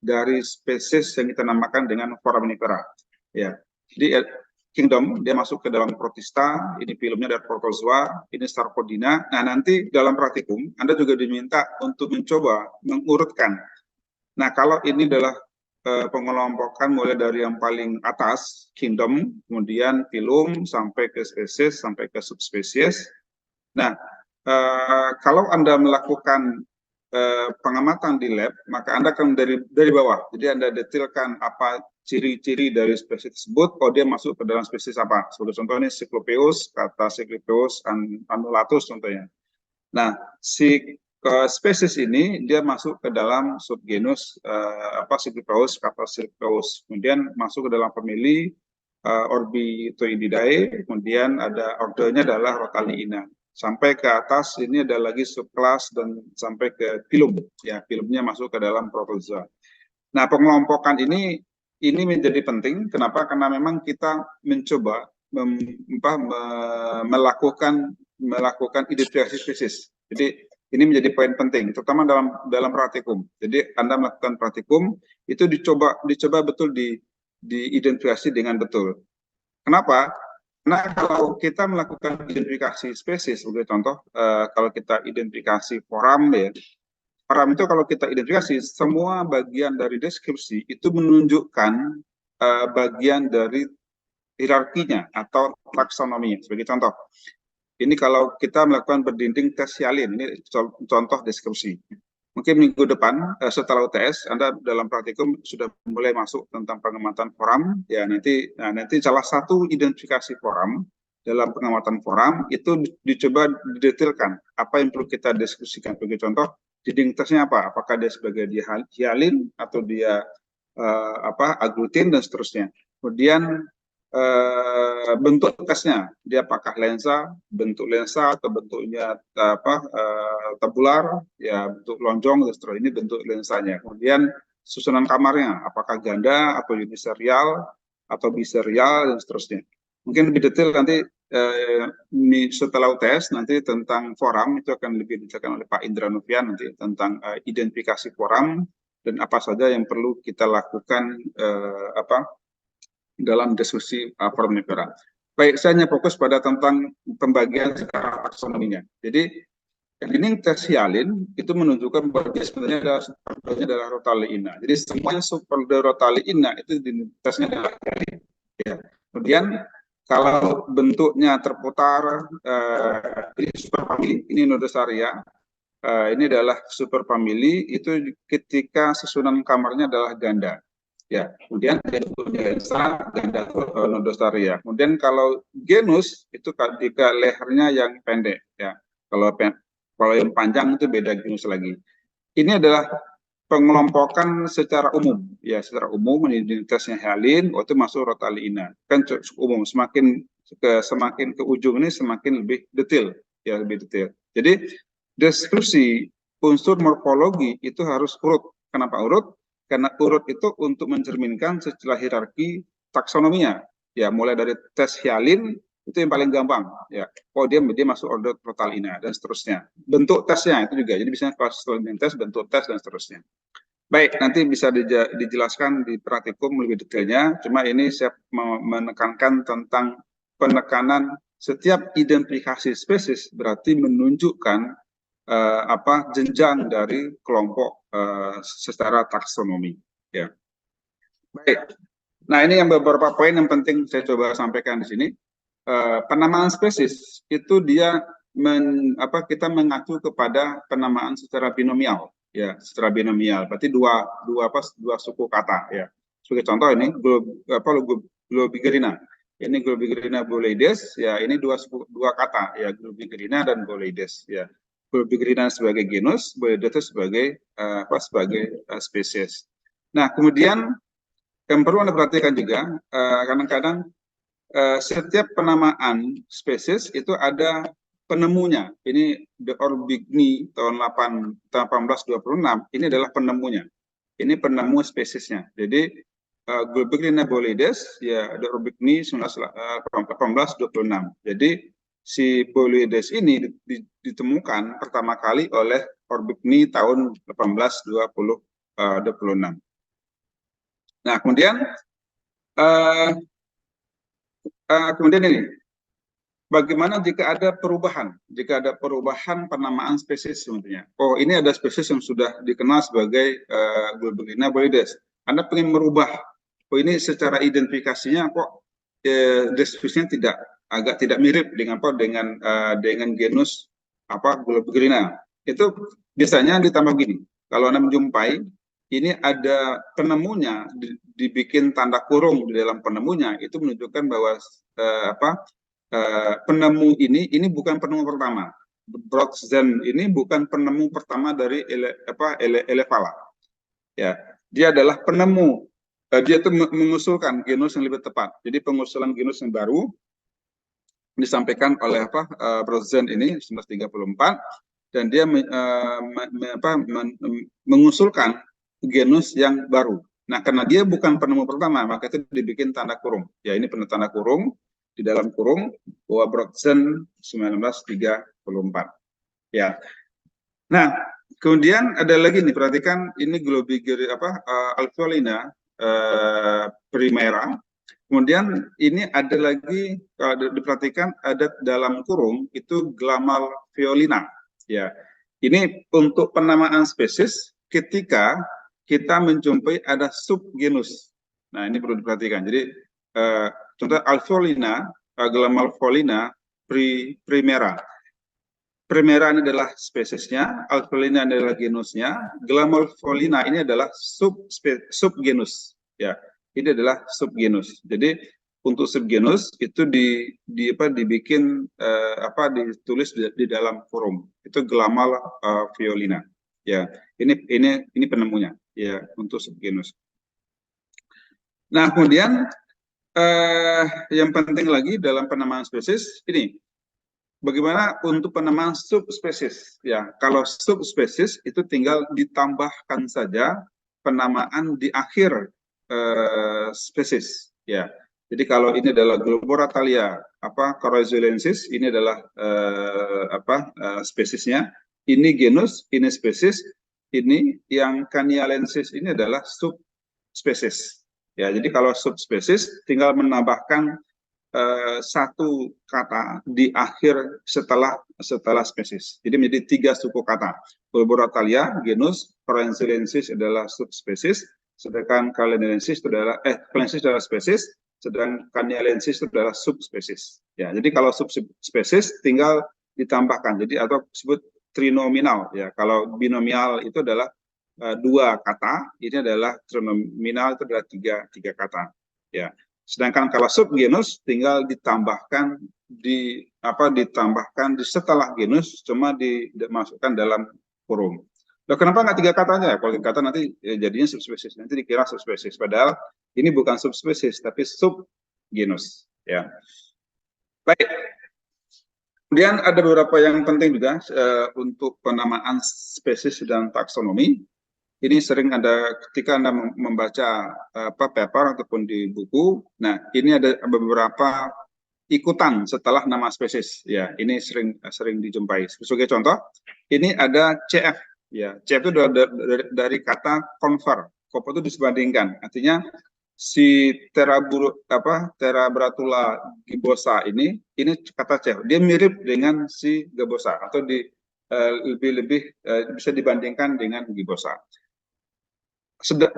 dari spesies yang kita namakan dengan foraminifera. Ya, jadi Kingdom dia masuk ke dalam Protista, ini filmnya dari Protozoa, ini Sarcodina. Nah, nanti dalam praktikum Anda juga diminta untuk mencoba mengurutkan. Nah, kalau ini adalah pengelompokan mulai dari yang paling atas, Kingdom, kemudian filum, sampai ke spesies, sampai ke subspesies. Nah, kalau Anda melakukan pengamatan di lab, maka Anda akan dari bawah. Jadi Anda detailkan apa ciri-ciri dari spesies tersebut, kalau dia masuk ke dalam spesies apa. Sebagai contoh ini Cyclopeus, kata Cyclopeus annulatus contohnya. Nah, si spesies ini dia masuk ke dalam subgenus Cyclopeus, kata Cyclopeus. Kemudian masuk ke dalam famili Orbitoididae, kemudian ada ordernya adalah Rotaliina. Sampai ke atas ini ada lagi subkelas dan sampai ke filum, ya filumnya masuk ke dalam Protozoa. Nah, pengelompokan ini menjadi penting. Kenapa? Karena memang kita mencoba melakukan identifikasi spesies. Jadi ini menjadi poin penting, terutama dalam praktikum. Jadi Anda melakukan praktikum itu dicoba betul diidentifikasi dengan betul. Kenapa? Karena kalau kita melakukan identifikasi spesies, sebagai contoh, kalau kita identifikasi foram, ya, foram itu kalau kita identifikasi, semua bagian dari deskripsi itu menunjukkan bagian dari hierarkinya atau taksonominya. Sebagai contoh, ini kalau kita melakukan berdinding tes Hialin, ini contoh deskripsi. Mungkin minggu depan setelah UTS Anda dalam praktikum sudah mulai masuk tentang pengamatan foram, ya nanti salah satu identifikasi foram dalam pengamatan foram itu dicoba didetailkan apa yang perlu kita diskusikan. Sebagai contoh, dinding tesnya apa? Apakah dia sebagai dia hialin atau dia aglutin dan seterusnya. Kemudian bentuk tesnya, dia apakah lensa, bentuk lensa atau bentuknya tabular, ya bentuk lonjong dan seterusnya. Ini bentuk lensanya. Kemudian susunan kamarnya, apakah ganda atau uniserial atau biserial dan seterusnya. Mungkin lebih detail nanti setelah UTS nanti tentang foram itu akan lebih dijelaskan oleh Pak Indra Novian nanti tentang identifikasi foram dan apa saja yang perlu kita lakukan dalam diskusi foraminifera. Baik, saya hanya fokus pada tentang pembagian secara taksonominya. Jadi ini tes Hialin itu menunjukkan bahwa dia sebenarnya adalah Rotaliina. Jadi semuanya superorder Rotaliina itu di tesnya adalah Hialin. Ya. Kemudian kalau bentuknya terputar, ini superfamili, ini Nodosaria. Ini adalah superfamili itu ketika susunan kamarnya adalah ganda. Ya, kemudian lensa ganda Nodosaria. Kemudian kalau genus itu ketika lehernya yang pendek, ya. Kalau yang panjang itu beda genus lagi. Ini adalah pengelompokan secara umum, ya secara umum identitasnya Hialin, itu masuk Rotaliina. Kan umum, semakin ke ujung ini semakin lebih detail, ya lebih detail. Jadi deskripsi unsur morfologi itu harus urut. Kenapa urut? Karena urut itu untuk mencerminkan setelah hierarki taksonominya. Ya, mulai dari tes Hialin itu yang paling gampang. Ya, oh dia masuk order Rotaliina dan seterusnya. Bentuk tesnya itu juga. Jadi misalnya clustering tes, bentuk tes dan seterusnya. Baik, nanti bisa dijelaskan di praktikum lebih detailnya. Cuma ini saya menekankan tentang penekanan setiap identifikasi spesies berarti menunjukkan jenjang dari kelompok secara taksonomi. Ya. Baik. Nah, ini yang beberapa poin yang penting saya coba sampaikan di sini. Penamaan spesies itu dia kita mengacu kepada penamaan secara binomial, ya, secara binomial. Berarti dua suku kata, ya. Sebagai contoh ini Globigerina. Ini Globigerina boleides, ya, ini dua kata, ya, Globigerina dan boleides, ya. Globigerina sebagai genus, boleides sebagai spesies. Nah, kemudian yang perlu Anda perhatikan juga, kadang-kadang setiap penamaan spesies itu ada penemunya. Ini De Orbigny tahun 1826, ini adalah penemunya. Ini penemu spesiesnya. Jadi Globigerina boleides, ya De Orbigny 1826. Jadi si boleides ini ditemukan pertama kali oleh Orbigny tahun 1826. Nah, uh, kemudian ini, bagaimana jika ada perubahan? Jika ada perubahan penamaan spesies sebenarnya. Oh, ini ada spesies yang sudah dikenal sebagai Globigerina boides. Anda ingin merubah. Oh, ini secara identifikasinya kok deskripsinya agak tidak mirip dengan dengan genus Globigerina. Itu biasanya ditambah gini. Kalau Anda menjumpai ini ada penemunya dibikin tanda kurung di dalam penemunya, itu menunjukkan bahwa penemu ini bukan penemu pertama. Broxen ini bukan penemu pertama dari Elevala. Ya, dia adalah penemu. Dia itu mengusulkan genus yang lebih tepat. Jadi pengusulan genus yang baru disampaikan oleh Broxen ini 1934, dan dia mengusulkan genus yang baru. Nah, karena dia bukan penemu pertama, maka itu dibikin tanda kurung. Ya, ini penuh tanda kurung, di dalam kurung bahwa Broxen 1934. Ya. Nah, kemudian ada lagi nih, perhatikan ini Globigerina Alveolina primera. Kemudian ini ada lagi, kalau diperhatikan ada dalam kurung itu Glamalveolina. Ya, ini untuk penamaan spesies ketika kita menjumpai ada subgenus. Nah, ini perlu diperhatikan. Jadi contoh Alveolina, Glamalveolina primera. Primera ini adalah spesiesnya, Alveolina adalah genusnya, Glamalveolina ini adalah subgenus. Ya, ini adalah subgenus. Jadi untuk subgenus itu dibikin ditulis di dalam forum. Itu Glamalveolina. Ya, ini penemunya ya untuk subgenus. Nah, kemudian yang penting lagi dalam penamaan spesies ini, bagaimana untuk penamaan subspesies? Ya, kalau subspesies itu tinggal ditambahkan saja penamaan di akhir spesies. Ya, jadi kalau ini adalah Globoratalia caroezulensis, ini adalah spesiesnya. Ini genus, ini spesies. Ini yang Canialensis ini adalah subspesies. Ya, jadi kalau subspesies tinggal menambahkan satu kata di akhir setelah spesies. Jadi menjadi 3 suku kata. Globoratalia genus, Caroezulensis adalah subspesies, sedangkan Canialensis adalah spesies, sedangkan Canialensis adalah subspesies. Ya, jadi kalau subspesies tinggal ditambahkan. Jadi atau disebut trinominal ya. Kalau binomial itu adalah 2 kata, ini adalah trinominal itu adalah tiga kata. Ya. Sedangkan kalau subgenus tinggal ditambahkan ditambahkan di setelah genus, cuma dimasukkan dalam kurung. Loh, kenapa nggak 3 katanya? Kalau 3 kata nanti jadinya subspesies, nanti dikira subspesies. Padahal ini bukan subspesies, tapi subgenus. Ya. Baik. Kemudian ada beberapa yang penting juga untuk penamaan spesies dan taksonomi. Ini sering ada ketika Anda membaca paper ataupun di buku. Nah, ini ada beberapa ikutan setelah nama spesies. Ya, ini sering dijumpai. Sebagai contoh, ini ada CF. Ya, CF itu dari kata confer. Confer itu disebandingkan. Artinya si Terabratula gibosa ini kata CF. Dia mirip dengan si gibosa atau lebih bisa dibandingkan dengan gibosa.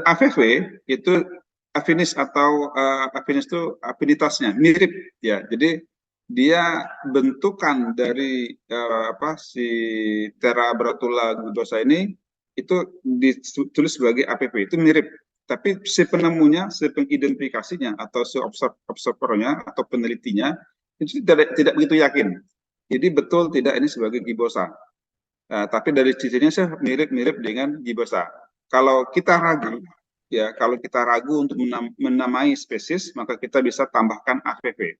AVV itu afinis atau afinis itu afinitasnya mirip ya. Jadi dia bentukan dari si Terabratula gibosa ini itu ditulis sebagai APP, itu mirip. Tapi si penemunya, si pengidentifikasinya atau si observernya atau penelitinya itu tidak begitu yakin. Jadi betul tidak ini sebagai gibosa. Tapi dari cirinya sih mirip-mirip dengan gibosa. Kalau kita ragu untuk menamai spesies, maka kita bisa tambahkan AVV.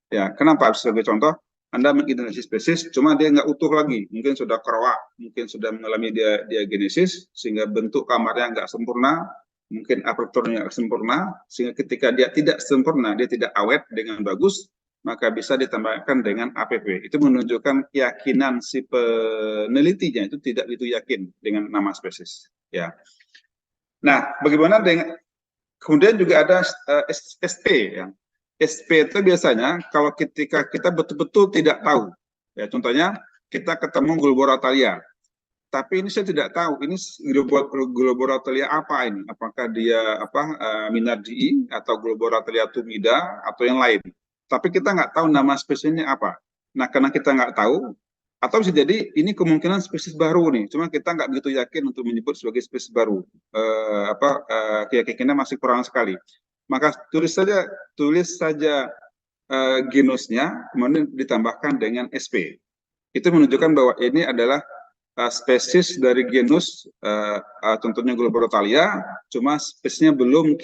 Ya, kenapa? Sebagai contoh, Anda mengidentifikasi spesies, cuma dia nggak utuh lagi, mungkin sudah keroak, mungkin sudah mengalami diagenesis, sehingga bentuk kamarnya nggak sempurna, mungkin aperturnya nggak sempurna, sehingga ketika dia tidak sempurna, dia tidak awet dengan bagus, maka bisa ditambahkan dengan APV. Itu menunjukkan keyakinan si penelitinya itu tidak begitu yakin dengan nama spesies. Ya. Nah, bagaimana dengan Kemudian juga ada SP ya. SP itu biasanya kalau ketika kita betul-betul tidak tahu. Ya, contohnya kita ketemu Globoratalia, tapi ini saya tidak tahu ini Globoratalia apa ini. Apakah dia Minardii atau Globoratalia tumida atau yang lain. Tapi kita nggak tahu nama spesiesnya apa. Nah, karena kita nggak tahu, atau bisa jadi ini kemungkinan spesies baru nih, cuma kita nggak begitu yakin untuk menyebut sebagai spesies baru. Keyakinannya masih kurang sekali. Maka tulis saja genusnya, kemudian ditambahkan dengan SP. Itu menunjukkan bahwa ini adalah spesies dari genus, contohnya Globoratalia, cuma spesiesnya belum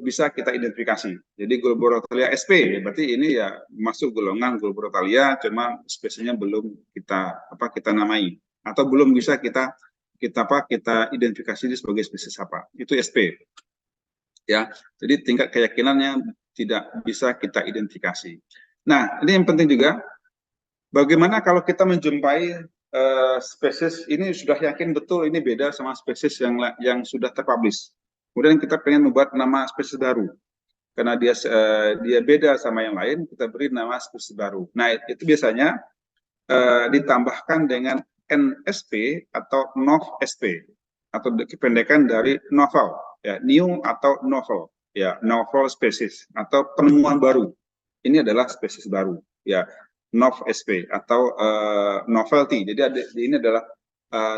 bisa kita identifikasi. Jadi Globoratalia SP, berarti ini ya masuk golongan Globoratalia, cuma spesiesnya belum kita namai atau belum bisa kita identifikasi sebagai spesies apa. Itu SP. Ya, jadi tingkat keyakinannya tidak bisa kita identifikasi. Nah, ini yang penting juga. Bagaimana kalau kita menjumpai spesies ini sudah yakin betul ini beda sama spesies yang sudah terpublish. Kemudian kita pengen membuat nama spesies baru. Karena dia beda sama yang lain, kita beri nama spesies baru. Nah, itu biasanya ditambahkan dengan NSP atau NOV-SP atau kependekan dari novel, ya, new atau novel, ya, novel species atau penemuan baru. Ini adalah spesies baru, ya, NOV-SP atau novelty. Jadi ini adalah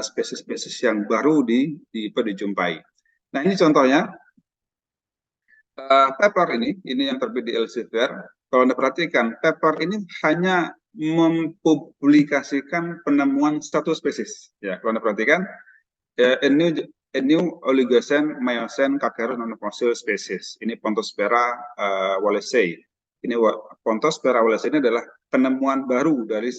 spesies-spesies yang baru dijumpai. Nah, ini contohnya paper ini yang terbit di Elsevier. Kalau Anda perhatikan, paper ini hanya mempublikasikan penemuan satu spesies. Ya, kalau Anda perhatikan, a new Oligocene, Miocene, Calcareous non-fossil species. Ini Pontospera wallacei. Ini Pontospera wallacei ini adalah penemuan baru dari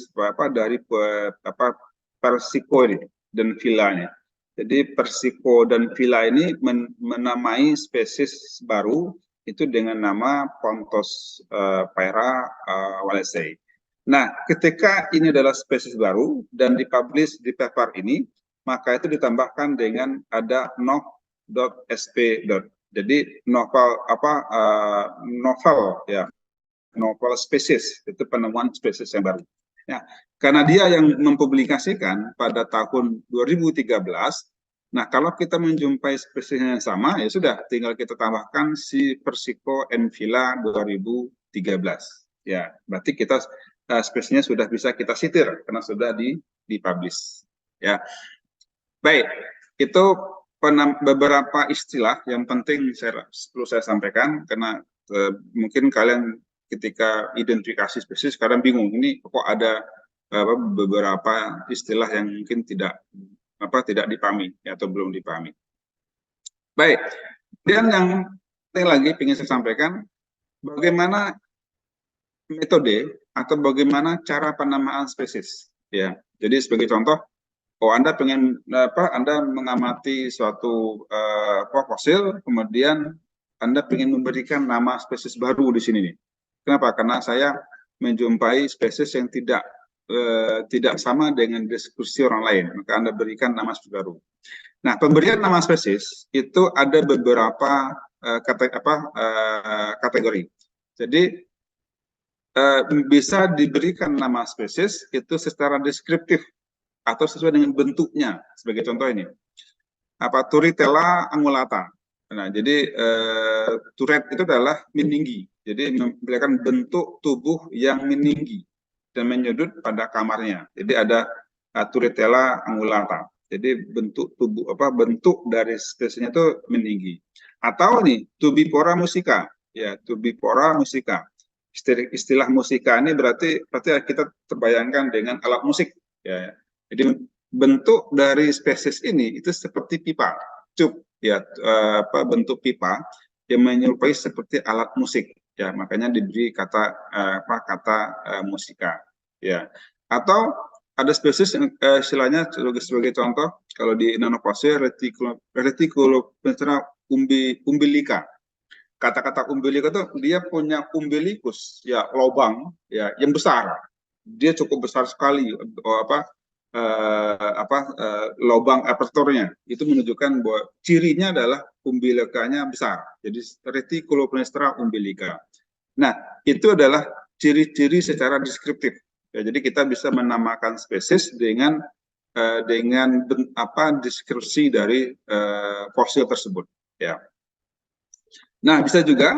Persico ini dan Villa-nya. Jadi Persico dan Villa ini menamai spesies baru itu dengan nama Pontospera wallacei. Nah, ketika ini adalah spesies baru dan dipublish di paper ini, maka itu ditambahkan dengan ada nov.sp. Jadi novel ya, novel spesies itu penemuan spesies yang baru. Ya, karena dia yang mempublikasikan pada tahun 2013. Nah, kalau kita menjumpai spesies yang sama, ya sudah, tinggal kita tambahkan si Persico and Villa 2013. Ya, berarti kita spesiesnya sudah bisa kita sitir karena sudah dipublish. Ya, baik. Itu beberapa istilah yang penting perlu saya sampaikan karena mungkin kalian ketika identifikasi spesies kadang bingung ini kok ada beberapa istilah yang mungkin tidak dipahami atau belum dipahami. Baik, dan yang penting lagi ingin saya sampaikan bagaimana metode atau bagaimana cara penamaan spesies. Ya, jadi sebagai contoh, Anda pengen Anda mengamati suatu fosil, kemudian Anda ingin memberikan nama spesies baru di sini nih. Kenapa? Karena saya menjumpai spesies yang tidak sama dengan deskripsi orang lain, maka Anda berikan nama spesies baru. Nah, pemberian nama spesies itu ada beberapa kategori. Jadi bisa diberikan nama spesies itu secara deskriptif atau sesuai dengan bentuknya. Sebagai contoh ini, Turritella angulata. Nah, jadi turret itu adalah meninggi. Jadi memberikan bentuk tubuh yang meninggi dan menyudut pada kamarnya. Jadi ada Turritella angulata. Jadi bentuk tubuh bentuk dari spesiesnya itu meninggi. Atau nih Tubipora musica. Ya, Tubipora musica. Istilah musika ini berarti kita terbayangkan dengan alat musik. Ya. Jadi bentuk dari spesies ini itu seperti pipa, tube, ya, bentuk pipa yang menyerupai seperti alat musik. Ya, makanya diberi kata musika. Ya. Atau ada spesies yang istilahnya sebagai contoh kalau di nanofosil reticulopentera umbilica. Kata-kata umbilica itu dia punya umbilikus, ya, lubang, ya, yang besar. Dia cukup besar sekali lubang aperturnya, itu menunjukkan bahwa cirinya adalah umbilikanya besar. Jadi reticuloplanisphere umbilica. Nah, itu adalah ciri-ciri secara deskriptif. Ya, jadi kita bisa menamakan spesies dengan deskripsi dari fosil tersebut. Ya. Nah, bisa juga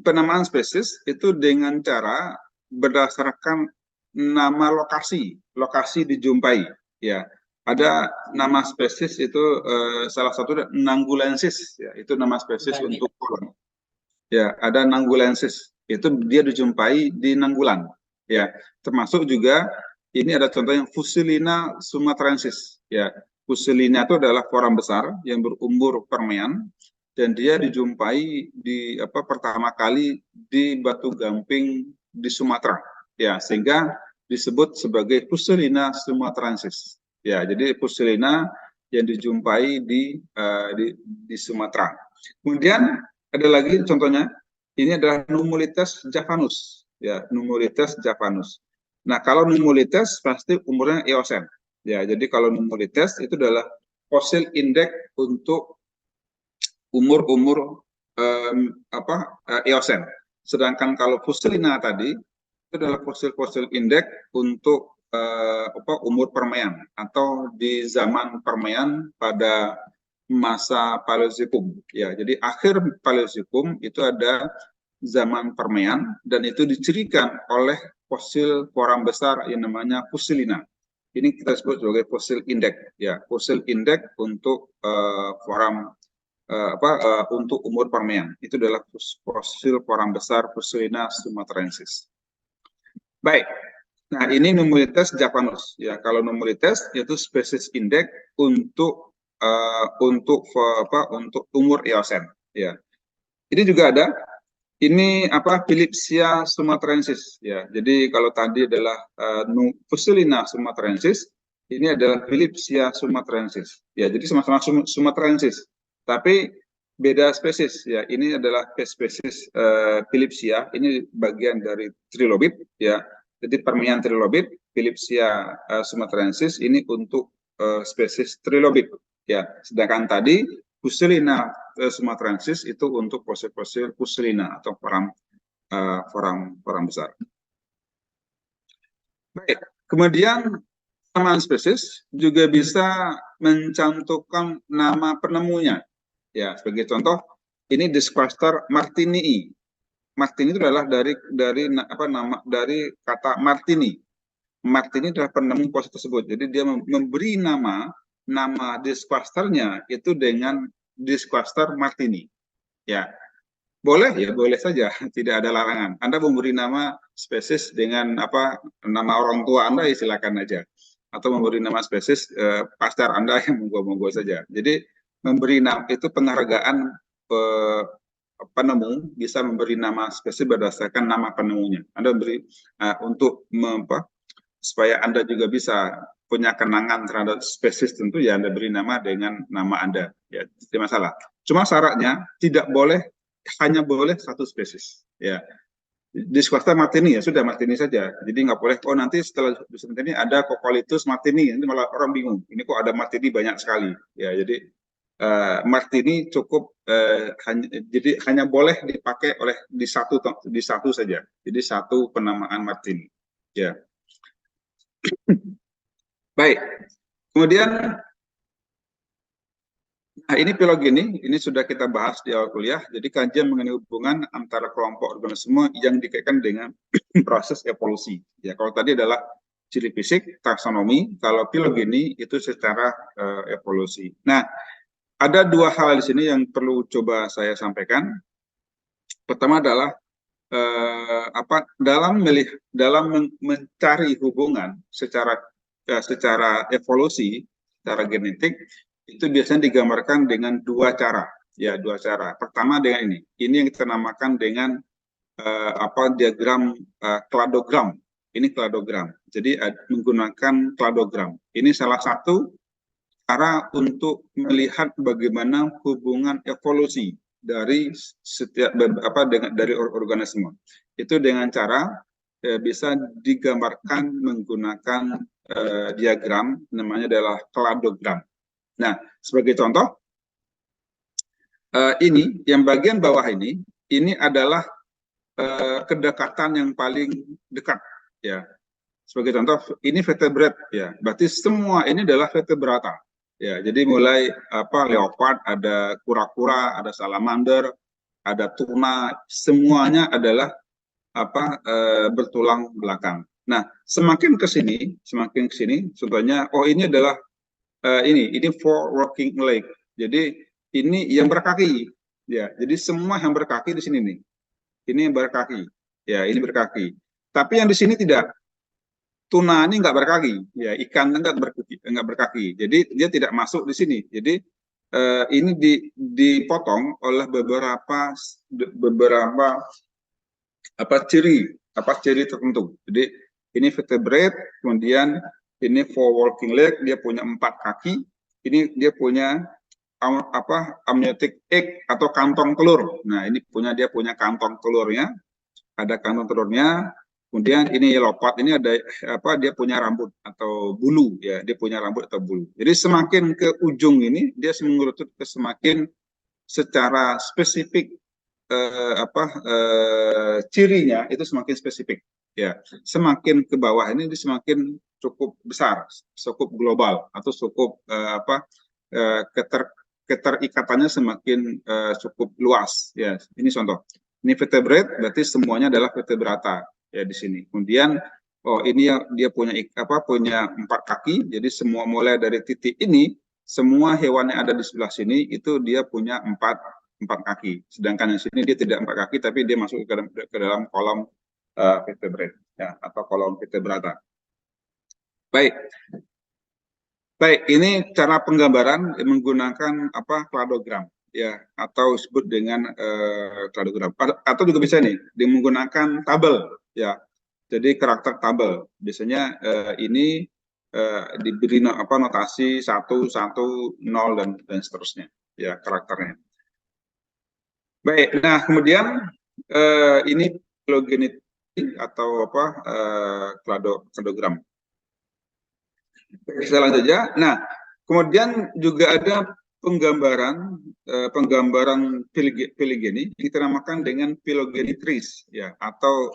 penamaan spesies itu dengan cara berdasarkan nama lokasi dijumpai. Ya, ada nama spesies itu salah satu Nangulensis. Ya, itu nama spesies untuk kolon. Ya, ada Nangulensis. Itu dia dijumpai di Nanggulan. Ya, termasuk juga ini ada contoh yang Fusilina sumatrensis. Ya, Fusilina itu adalah koram besar yang berumur permean dan dia dijumpai di pertama kali di Batu Gamping di Sumatera. Ya, sehingga disebut sebagai Fusilina sumatrensis. Ya, jadi Fusilina yang dijumpai di Sumatera. Kemudian ada lagi contohnya, ini adalah Nummulites javanus, ya, Nummulites javanus. Nah, kalau Nummulites pasti umurnya Eosen, ya. Jadi kalau Nummulites itu adalah fosil indeks untuk umur Eosen. Sedangkan kalau Fusilina tadi itu adalah fosil-fosil indeks untuk umur permean atau di zaman permean pada masa Paleozoikum. Ya, jadi akhir Paleozoikum itu ada zaman permean dan itu dicirikan oleh fosil koram besar yang namanya Fusilina. Ini kita sebut sebagai fosil indeks, ya, fosil indeks untuk koram untuk umur permean. Itu adalah fosil koram besar Fusilina sumatrensis. Baik. Nah, ini Nummulites javanus. Ya, kalau Nummulites itu spesies indeks untuk umur Eosen. Ya, ini juga ada. Ini Philipsia sumatrensis. Ya, jadi kalau tadi adalah Fusilina sumatrensis, ini adalah Philipsia sumatrensis. Ya, jadi sama-sama sumatrensis, tapi beda spesies. Ya, ini adalah spesies Philipsia. Ini bagian dari trilobit. Ya, jadi permian trilobit, Philipsia sumatrensis ini untuk spesies trilobit. Ya, sedangkan tadi Fusilina sumatrensis itu untuk fosil-fosil Fusilina atau koram besar. Baik, kemudian penamaan spesies juga bisa mencantumkan nama penemunya. Ya, sebagai contoh, ini Discoaster martinii. Martini itu adalah dari kata Martini. Martini adalah penemu fosil tersebut. Jadi dia memberi nama Discoasternya itu dengan Discoaster martini. Ya, boleh ya, boleh saja, tidak ada larangan. Anda memberi nama spesies dengan nama orang tua Anda, ya silakan aja. Atau memberi nama spesies pacar Anda, yang monggo-monggo saja. Jadi memberi nama itu penghargaan penemu, bisa memberi nama spesies berdasarkan nama penemunya. Anda beri supaya Anda juga bisa punya kenangan terhadap spesies, tentu ya Anda beri nama dengan nama Anda. Ya, tidak masalah. Cuma syaratnya tidak boleh, hanya boleh satu spesies. Ya, Discoaster martini, ya sudah martini saja. Jadi nggak boleh, nanti setelah ini ada Cocolithus martini, ini malah orang bingung. Ini kok ada martini banyak sekali. Ya, jadi martini cukup jadi hanya boleh dipakai di satu saja. Jadi satu penamaan martini. Ya. Baik. Kemudian ini filogeni, ini sudah kita bahas di awal kuliah. Jadi kajian mengenai hubungan antara kelompok organisme yang dikaitkan dengan proses evolusi. Ya, kalau tadi adalah ciri fisik, taksonomi. Kalau filogeni itu secara evolusi. Nah, ada dua hal di sini yang perlu coba saya sampaikan. Pertama adalah dalam mencari hubungan secara evolusi, secara genetik, itu biasanya digambarkan dengan dua cara. Ya, dua cara. Pertama dengan ini yang kita namakan dengan diagram kladogram. Ini kladogram. Jadi menggunakan kladogram. Ini salah satu cara untuk melihat bagaimana hubungan evolusi dari setiap dari organisme. Itu dengan cara bisa digambarkan menggunakan diagram, namanya adalah kladogram. Nah, sebagai contoh, ini yang bagian bawah ini adalah kedekatan yang paling dekat, ya. Sebagai contoh, ini vertebrate, ya. Berarti semua ini adalah vertebrata, ya. Jadi mulai leopard, ada kura-kura, ada salamander, ada tuna, semuanya adalah bertulang belakang. Nah, semakin ke sini, contohnya, oh ini adalah ini four working leg. Jadi ini yang berkaki, ya. Jadi semua yang berkaki di sini nih. Ini yang berkaki, ya. Ini berkaki. Tapi yang di sini tidak. Tuna ini nggak berkaki, ya. Ikan nggak berkaki. Jadi dia tidak masuk di sini. Jadi ini dipotong oleh beberapa ciri tertentu. Jadi ini vertebrate, kemudian ini four working leg, dia punya 4 kaki. Ini dia punya amniotic egg atau kantong telur. Nah, ini dia punya kantong telurnya, ada kantong telurnya. Kemudian ini leopard, ini ada dia punya rambut atau bulu, ya, dia punya rambut atau bulu. Jadi semakin ke ujung ini dia mengerucut ke semakin secara spesifik cirinya itu semakin spesifik, ya. Semakin ke bawah ini semakin cukup besar, cukup global atau cukup keterikatannya semakin cukup luas, ya. Ini contoh. Ini vertebrate, berarti semuanya adalah vertebrata, ya, di sini. Kemudian ini dia punya 4 kaki, jadi semua mulai dari titik ini semua hewan yang ada di sebelah sini itu dia punya 4 kaki. Sedangkan yang sini dia tidak 4 kaki, tapi dia masuk ke dalam kolom vertebrate, ya, atau kolom vertebrata. Baik. Baik, ini cara penggambaran menggunakan kladogram, ya, atau disebut dengan kladogram. Atau juga bisa nih menggunakan tabel, ya. Jadi karakter tabel. Biasanya ini diberi notasi 1, 1, 0 dan seterusnya, ya, karakternya. Baik, nah kemudian ini phylogeneity atau kladogram. Saya lanjut aja. Nah, kemudian juga ada penggambaran filogeni kita namakan dengan phylogeny trees, ya, atau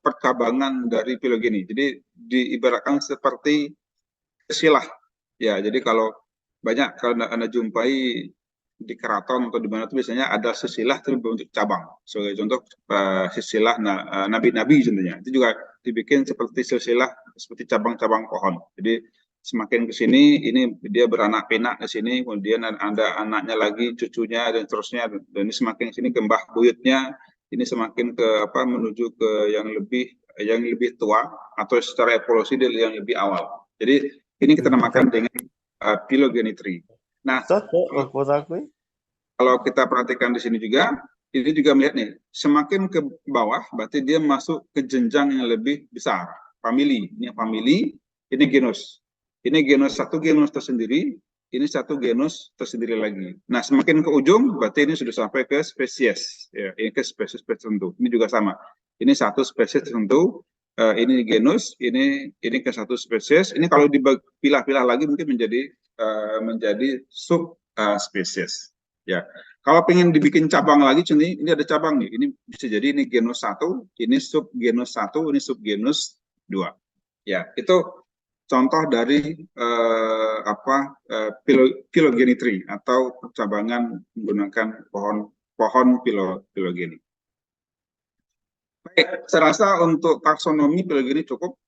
percabangan dari filogeni. Jadi diibaratkan seperti silsilah, ya. Jadi kalau anda jumpai di keraton atau di mana itu biasanya ada silsilah tapi berbentuk cabang. Sebagai contoh silsilah nabi-nabi contohnya. Itu juga dibikin seperti silsilah, seperti cabang-cabang pohon. Jadi semakin ke sini ini dia beranak pinak ke sini, kemudian ada anaknya lagi, cucunya dan seterusnya, dan ini semakin ke sini kembah buyutnya ini semakin ke menuju ke yang lebih tua atau secara evolusi dari yang lebih awal. Jadi ini kita namakan dengan phylogeny tree. Nah, kalau kita perhatikan di sini juga, ini juga melihat nih, semakin ke bawah berarti dia masuk ke jenjang yang lebih besar. Famili, ini famili, ini genus. Ini genus, satu genus tersendiri, ini satu genus tersendiri lagi. Nah, semakin ke ujung berarti ini sudah sampai ke spesies, ya, ini ke spesies tertentu. Ini juga sama. Ini satu spesies tertentu, ini genus, ini ke satu spesies. Ini kalau dipilah-pilah lagi mungkin menjadi sub spesies. Ya, kalau pengen dibikin cabang lagi, ini ada cabang nih. Ini bisa jadi ini genus 1, ini subgenus 1, ini subgenus 2. Ya, itu contoh dari phylogeny tree atau percabangan menggunakan pohon phylogeny. Baik, saya rasa untuk taksonomi phylogeny cukup.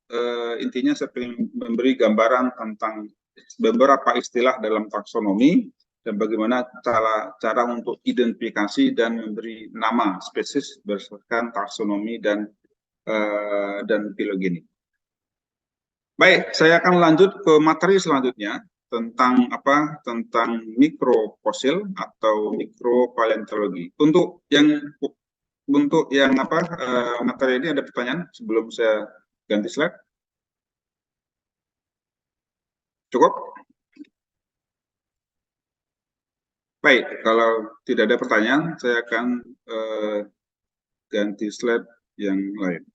Intinya saya ingin memberi gambaran tentang beberapa istilah dalam taksonomi dan bagaimana cara untuk identifikasi dan memberi nama spesies berdasarkan taksonomi dan phylogeny. Baik, saya akan lanjut ke materi selanjutnya tentang mikrofosil atau mikropaleontologi. Untuk yang materi ini ada pertanyaan sebelum saya ganti slide? Cukup? Baik, kalau tidak ada pertanyaan, saya akan ganti slide yang lain.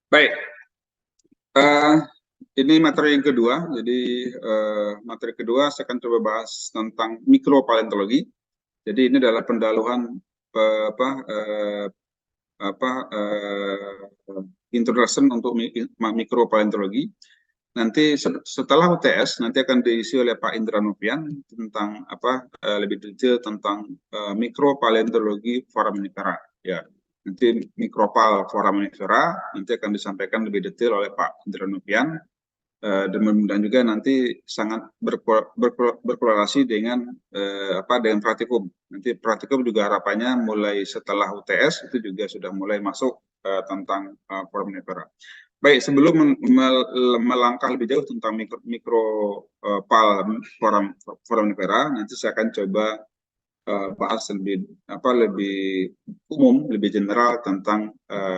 Baik, eh, ini materi yang kedua. Jadi materi kedua saya akan coba bahas tentang mikropaleontologi. Jadi ini adalah pendahuluan apa apa introduction untuk mikropaleontologi. Nanti setelah UTS nanti akan diisi oleh Pak Indra Novian tentang lebih detail tentang mikropaleontologi foraminifera. Ya, nanti mikropal foraminifera nanti akan disampaikan lebih detail oleh Pak Indra Novian. Dan mudah-mudahan juga nanti sangat berkorelasi dengan dengan praktikum. Nanti praktikum juga harapannya mulai setelah UTS itu juga sudah mulai masuk tentang foraminifera. Baik, sebelum melangkah lebih jauh tentang foraminifera, nanti saya akan coba bahas lebih umum, lebih general tentang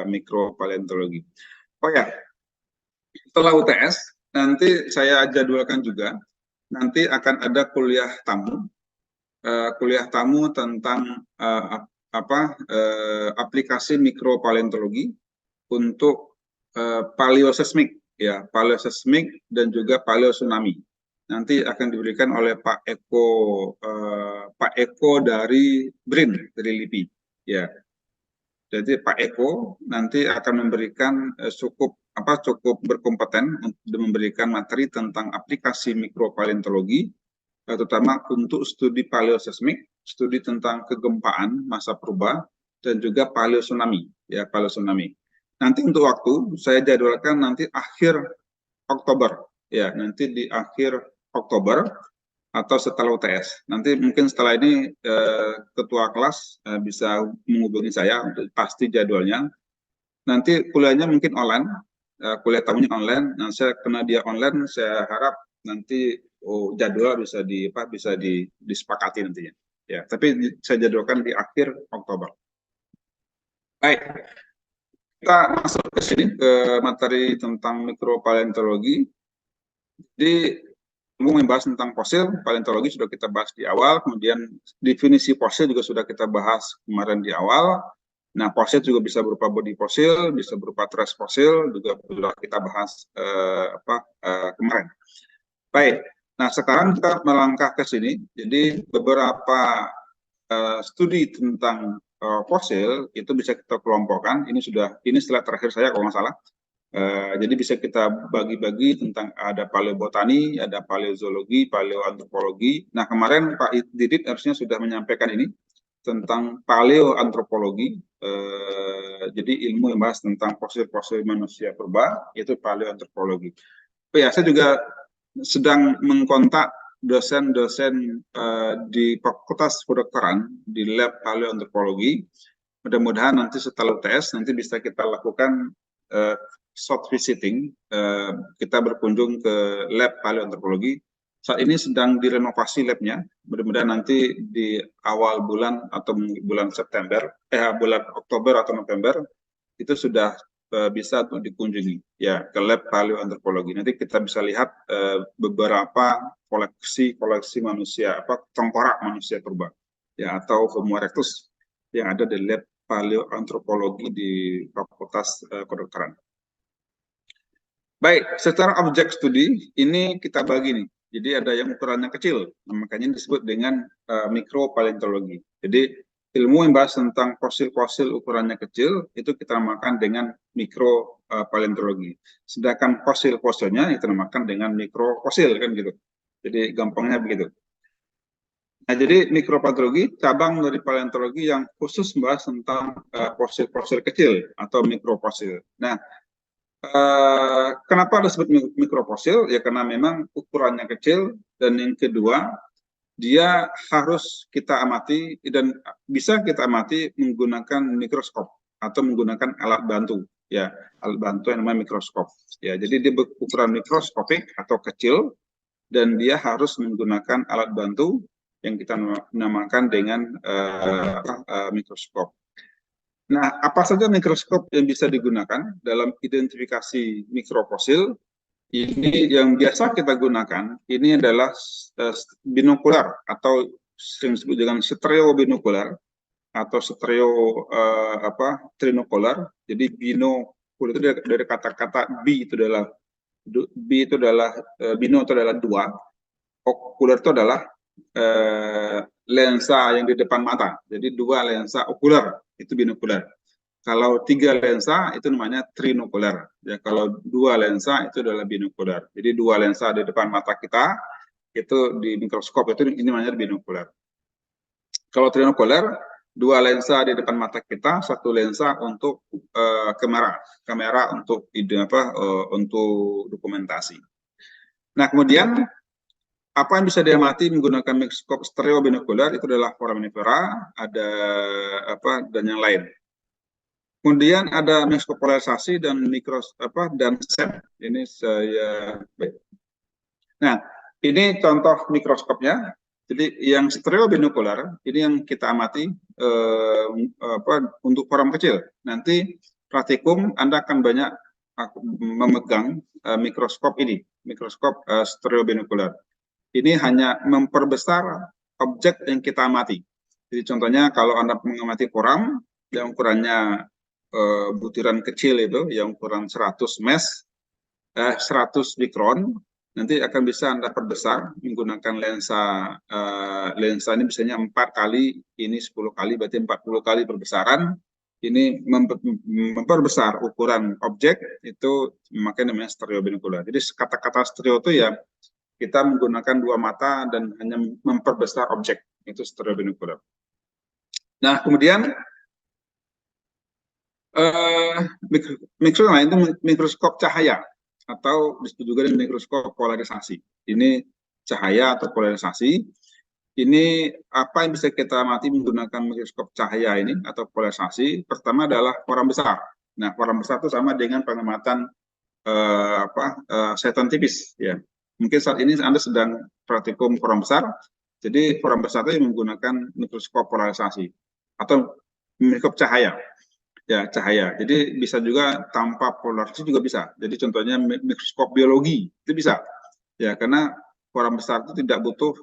mikropaleontologi. Oh ya, setelah UTS nanti saya jadwalkan juga nanti akan ada kuliah tamu tentang aplikasi mikropaleontologi untuk paleoseismik, ya, paleoseismik dan juga paleotsunami. Nanti akan diberikan oleh Pak Eko dari BRIN, dari LIPI, ya. Jadi Pak Eko nanti akan memberikan cukup berkompeten untuk memberikan materi tentang aplikasi mikropaleontologi, terutama untuk studi paleoseismik, studi tentang kegempaan masa purba, dan juga paleotsunami, ya, paleotsunami. Nanti untuk waktu saya jadwalkan nanti akhir Oktober, ya, nanti di akhir Oktober atau setelah UTS. Nanti mungkin setelah ini ketua kelas bisa menghubungi saya untuk pasti jadwalnya. Nanti kuliahnya mungkin online, kuliah tamunya online. Nah, karena dia online, saya harap nanti jadwal bisa disepakati nantinya. Ya, tapi saya jadwalkan di akhir Oktober. Baik, kita masuk ke sini ke materi tentang mikropaleontologi. Jadi membahas tentang fosil, paleontologi sudah kita bahas di awal, kemudian definisi fosil juga sudah kita bahas kemarin di awal. Nah, fosil juga bisa berupa body fosil, bisa berupa trace fosil, juga sudah kita bahas kemarin. Baik, nah sekarang kita melangkah ke sini. Jadi beberapa studi tentang fosil itu bisa kita kelompokkan. Ini slide terakhir saya kalau nggak salah. Jadi bisa kita bagi-bagi tentang ada paleobotani, ada paleozoologi, paleoantropologi. Nah, kemarin Pak Didit harusnya sudah menyampaikan ini tentang paleoantropologi. Jadi ilmu yang bahas tentang fosil-fosil manusia purba, yaitu paleoantropologi. Ya, saya juga sedang mengkontak dosen-dosen di Fakultas Kedokteran di lab paleoantropologi. Mudah-mudahan nanti setelah UTS nanti bisa kita lakukan short visiting, kita berkunjung ke lab paleoantropologi. Saat ini sedang direnovasi labnya. Mudah-mudahan nanti di awal bulan atau bulan bulan Oktober atau November itu sudah bisa untuk dikunjungi, ya, ke lab paleoantropologi. Nanti kita bisa lihat beberapa koleksi manusia, tengkorak manusia purba, ya, atau Homo erectus yang ada di lab paleoantropologi di Fakultas Kedokteran. Baik, secara objek studi ini kita bagi nih. Jadi ada yang ukurannya kecil, makanya disebut dengan mikropaleontologi. Jadi ilmu yang bahas tentang fosil-fosil ukurannya kecil itu kita namakan dengan mikropaleontologi. Sedangkan fosil-fosilnya itu namakan dengan mikrofosil, kan gitu. Jadi gampangnya begitu. Nah, jadi mikropaleontologi cabang dari paleontologi yang khusus membahas tentang fosil-fosil kecil atau mikrofosil. Nah, kenapa disebut mikrofosil? Ya karena memang ukurannya kecil, dan yang kedua dia harus kita amati dan bisa kita amati menggunakan mikroskop atau menggunakan alat bantu, ya, alat bantu yang namanya mikroskop. Ya, jadi dia berukuran mikroskopik atau kecil dan dia harus menggunakan alat bantu yang kita namakan dengan mikroskop. Nah, apa saja mikroskop yang bisa digunakan dalam identifikasi mikrofosil? Ini yang biasa kita gunakan, ini adalah binokular atau sering disebut dengan stereobinokular atau trinokular. Jadi bino Okular itu dari kata-kata bino itu adalah dua. Okular itu adalah lensa yang di depan mata. Jadi dua lensa okular itu binokular. Kalau tiga lensa itu namanya trinokular. Ya, kalau dua lensa itu adalah binokular. Jadi dua lensa di depan mata kita itu di mikroskop itu ini namanya binokular. Kalau trinokular, dua lensa di depan mata kita, satu lensa untuk kamera untuk untuk dokumentasi. Nah, kemudian apa yang bisa diamati menggunakan mikroskop stereo binokular itu adalah foraminifera, ada dan yang lain. Kemudian ada mikroskop polarisasi dan dan SEM. Ini saya Nah, ini contoh mikroskopnya. Jadi yang stereo binokular ini yang kita amati untuk forum kecil. Nanti praktikum Anda akan banyak memegang mikroskop ini, mikroskop stereo binokular. Ini hanya memperbesar objek yang kita amati. Jadi contohnya kalau Anda mengamati koram yang ukurannya butiran kecil itu, yang ukuran 100 mikron, nanti akan bisa Anda perbesar menggunakan lensa. Lensa ini biasanya 4 kali, ini 10 kali, berarti 40 kali perbesaran. Ini memperbesar ukuran objek, itu makanya namanya stereo binokular. Jadi kata-kata stereo itu ya kita menggunakan dua mata dan hanya memperbesar objek, itu stereo binokular. Nah, kemudian mikroskop itu mikroskop cahaya atau disebut juga dengan mikroskop polarisasi. Ini cahaya atau polarisasi. Ini apa yang bisa kita amati menggunakan mikroskop cahaya ini atau polarisasi? Pertama adalah koram besar. Nah, koram besar itu sama dengan pengamatan setan tipis. Ya, mungkin saat ini Anda sedang praktikum koram besar. Jadi koram besar itu menggunakan mikroskop polarisasi atau mikroskop cahaya. Ya, cahaya. Jadi bisa juga tanpa polarisasi juga bisa. Jadi contohnya mikroskop biologi itu bisa. Ya, karena koram besar itu tidak butuh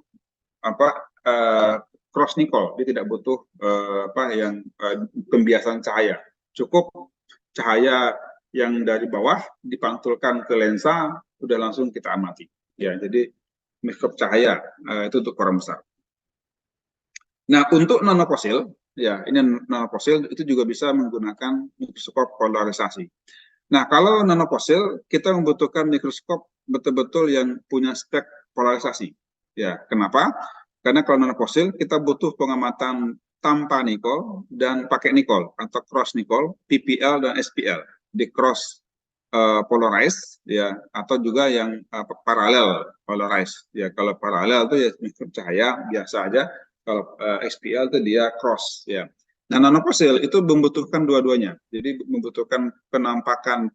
cross Nicholl, dia tidak butuh pembiasan cahaya. Cukup cahaya yang dari bawah dipantulkan ke lensa, sudah langsung kita amati. Ya, jadi mikroskop cahaya itu untuk koram besar. Nah, untuk nanofosil, ya ini nanofosil itu juga bisa menggunakan mikroskop polarisasi. Nah, kalau nanofosil kita membutuhkan mikroskop betul-betul yang punya spek polarisasi. Ya, kenapa? Karena kalau nanofosil kita butuh pengamatan tanpa Nicholl dan pakai Nicholl atau cross Nicholl, PPL dan SPL. Di cross polarized ya, atau juga yang paralel polarized. Ya, kalau paralel itu ya mikroskop cahaya biasa aja. Kalau SPL itu dia cross ya. Nah, nanofosil itu membutuhkan dua-duanya. Jadi membutuhkan penampakan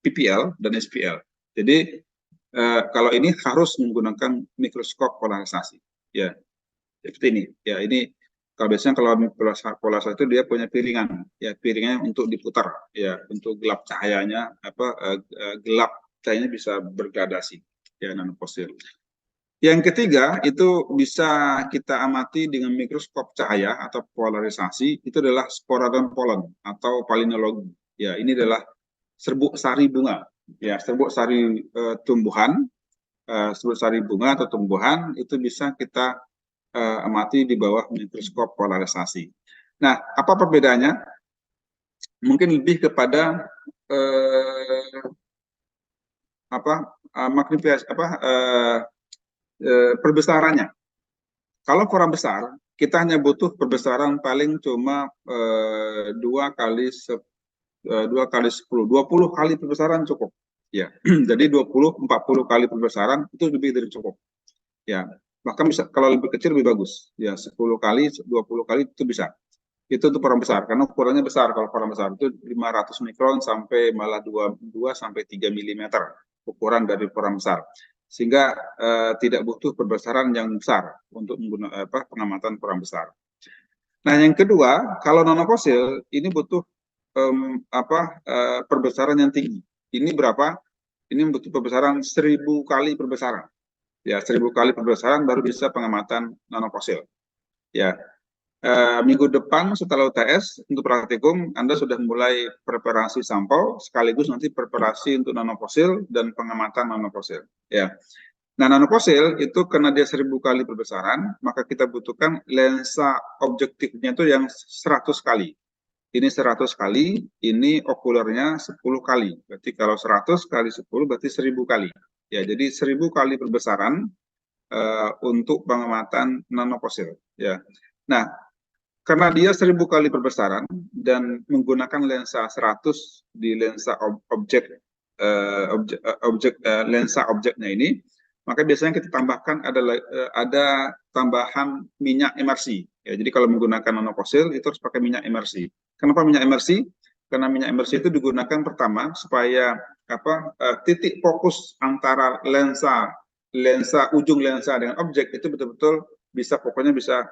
PPL dan SPL. Jadi kalau ini harus menggunakan mikroskop polarisasi. Ya, seperti ini. Ya, ini kalau biasanya kalau polarisasi itu dia punya piringan. Ya, piringannya untuk diputar. Ya, untuk gelap cahayanya gelap cahayanya bisa bergradasi. Ya, nanofosil. Yang ketiga itu bisa kita amati dengan mikroskop cahaya atau polarisasi, itu adalah sporadon pollen atau palinologi. Ya, ini adalah serbuk sari bunga. Ya, serbuk sari tumbuhan, serbuk sari bunga atau tumbuhan itu bisa kita amati di bawah mikroskop polarisasi. Nah, apa perbedaannya? Mungkin lebih kepada magnifikasi perbesarannya. Kalau koram besar, kita hanya butuh perbesaran paling cuma 2 kali 10, 20 kali perbesaran cukup. Ya, jadi 20-40 kali perbesaran itu lebih dari cukup. Ya, bahkan bisa kalau lebih kecil lebih bagus. Ya, 10 kali, 20 kali itu bisa. Itu untuk koram besar karena ukurannya besar. Kalau koram besar itu 500 mikron sampai malah 2 sampai 3 mm ukuran dari koram besar. Sehingga tidak butuh perbesaran yang besar untuk menggunakan pengamatan koram besar. Nah, yang kedua, kalau nanofosil ini butuh perbesaran yang tinggi. Ini berapa? Ini butuh perbesaran 1000 kali perbesaran. Ya, 1000 kali perbesaran baru bisa pengamatan nanofosil. Ya. minggu depan setelah UTS untuk praktikum Anda sudah mulai preparasi sampel sekaligus nanti preparasi untuk nanofosil dan pengamatan nanofosil. Ya. Nah, nanofosil itu karena dia 1000 kali perbesaran, maka kita butuhkan lensa objektifnya itu yang 100 kali. Ini 100 kali, ini okulernya 10 kali. Berarti kalau 100 kali 10 berarti 1000 kali. Ya, jadi 1000 kali perbesaran untuk pengamatan nanofosil. Ya. Nah, karena dia 1000 kali perbesaran dan menggunakan lensa 100 di lensa lensa objeknya ini, maka biasanya kita tambahkan ada tambahan minyak emersi. Ya, jadi kalau menggunakan nanofosil itu harus pakai minyak emersi. Kenapa minyak emersi? Karena minyak emersi itu digunakan pertama supaya titik fokus antara ujung lensa dengan objek itu betul-betul bisa pokoknya bisa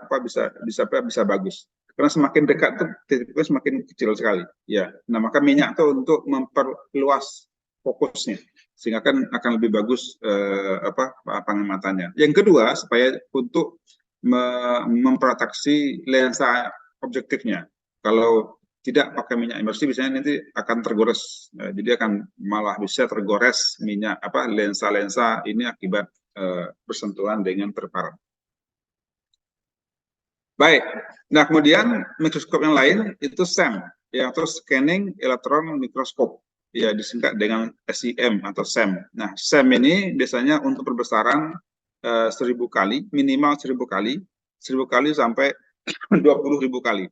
bagus. Karena semakin dekat tuh titiknya semakin kecil sekali. Ya, nah maka minyak itu untuk memperluas fokusnya sehingga akan lebih bagus pengamatannya. Yang kedua supaya untuk memproteksi lensa objektifnya. Kalau tidak pakai minyak emersi biasanya nanti akan tergores. Jadi akan malah bisa tergores minyak lensa-lensa ini akibat bersentuhan dengan terpal. Baik, nah kemudian mikroskop yang lain itu SEM, yaitu Scanning Electron Microscope, ya disingkat dengan SEM atau SEM. Nah, SEM ini biasanya untuk perbesaran 1000 kali, minimal 1000 kali, 1000 kali sampai 20.000 kali.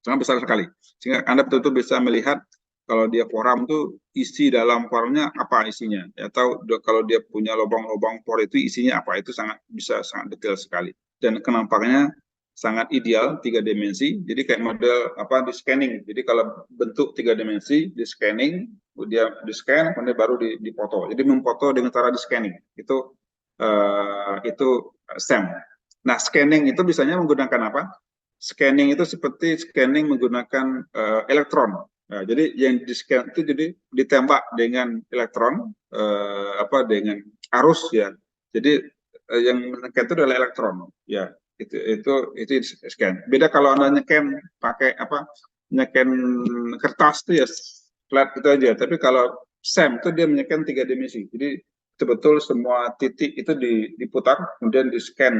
Sangat besar sekali. Sehingga Anda betul-betul bisa melihat kalau dia forum itu isi dalam forumnya apa isinya, atau kalau dia punya lubang-lubang por itu isinya apa, itu bisa sangat detail sekali. Dan kenampakannya sangat ideal 3 dimensi, jadi kayak model di scanning. Jadi kalau bentuk 3 dimensi di scanning, dia di scan, kemudian baru dipoto. Jadi memfoto dengan cara di scanning. Itu SEM. Nah, scanning itu biasanya menggunakan apa? Scanning itu seperti scanning menggunakan elektron. Nah, jadi yang di scan itu jadi ditembak dengan elektron, dengan arus ya. Jadi yang menekan itu adalah elektron, ya. Itu scan. Beda kalau Anda nyekan pakai nyekan kertas itu ya flat itu aja. Tapi kalau SEM itu dia menyekan 3 dimensi. Jadi betul-betul semua titik itu diputar, kemudian di scan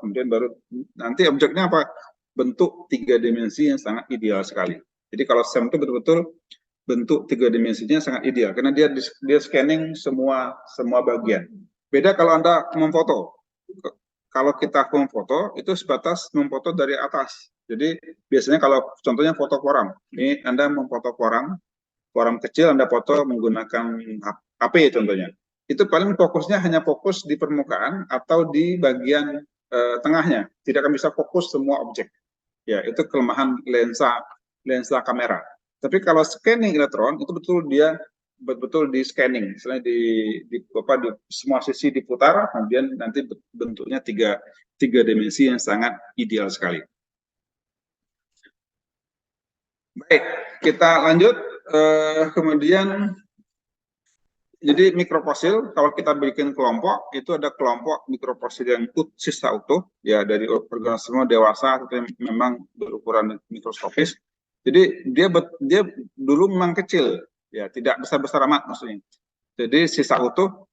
kemudian baru nanti objeknya bentuk 3 dimensi yang sangat ideal sekali. Jadi kalau SEM itu betul-betul bentuk 3 dimensinya sangat ideal karena dia scanning semua bagian. Beda kalau Anda memfoto. Kalau kita memfoto itu sebatas memfoto dari atas. Jadi biasanya kalau contohnya foto koram, ini Anda memfoto koram kecil Anda foto menggunakan HP contohnya. Itu paling fokusnya hanya fokus di permukaan atau di bagian tengahnya. Tidak akan bisa fokus semua objek. Ya, itu kelemahan lensa kamera. Tapi kalau scanning elektron itu betul di scanning, misalnya di semua sisi diputar, kemudian nanti bentuknya tiga dimensi yang sangat ideal sekali. Baik, kita lanjut. Kemudian jadi mikrofosil, kalau kita bikin kelompok, itu ada kelompok mikrofosil yang sisa utuh, ya dari organisme dewasa atau memang berukuran mikroskopis. Jadi dia dulu memang kecil, ya tidak besar-besar amat maksudnya. Jadi sisa utuh,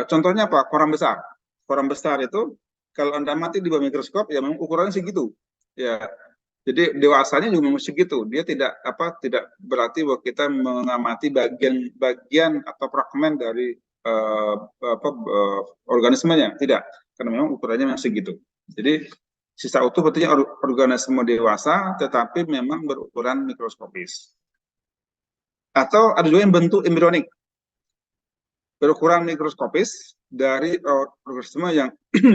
contohnya apa? Koram besar. Koram besar itu kalau Anda mati di bawah mikroskop, ya memang ukurannya segitu. Ya, jadi dewasanya juga mesti gitu. Dia tidak berarti bahwa kita mengamati bagian atau fragmen dari organismenya, tidak. Karena memang ukurannya masih gitu. Jadi sisa utuh berarti organisme dewasa, tetapi memang berukuran mikroskopis. Atau ada juga yang bentuk embrionik, berukuran mikroskopis dari organisme yang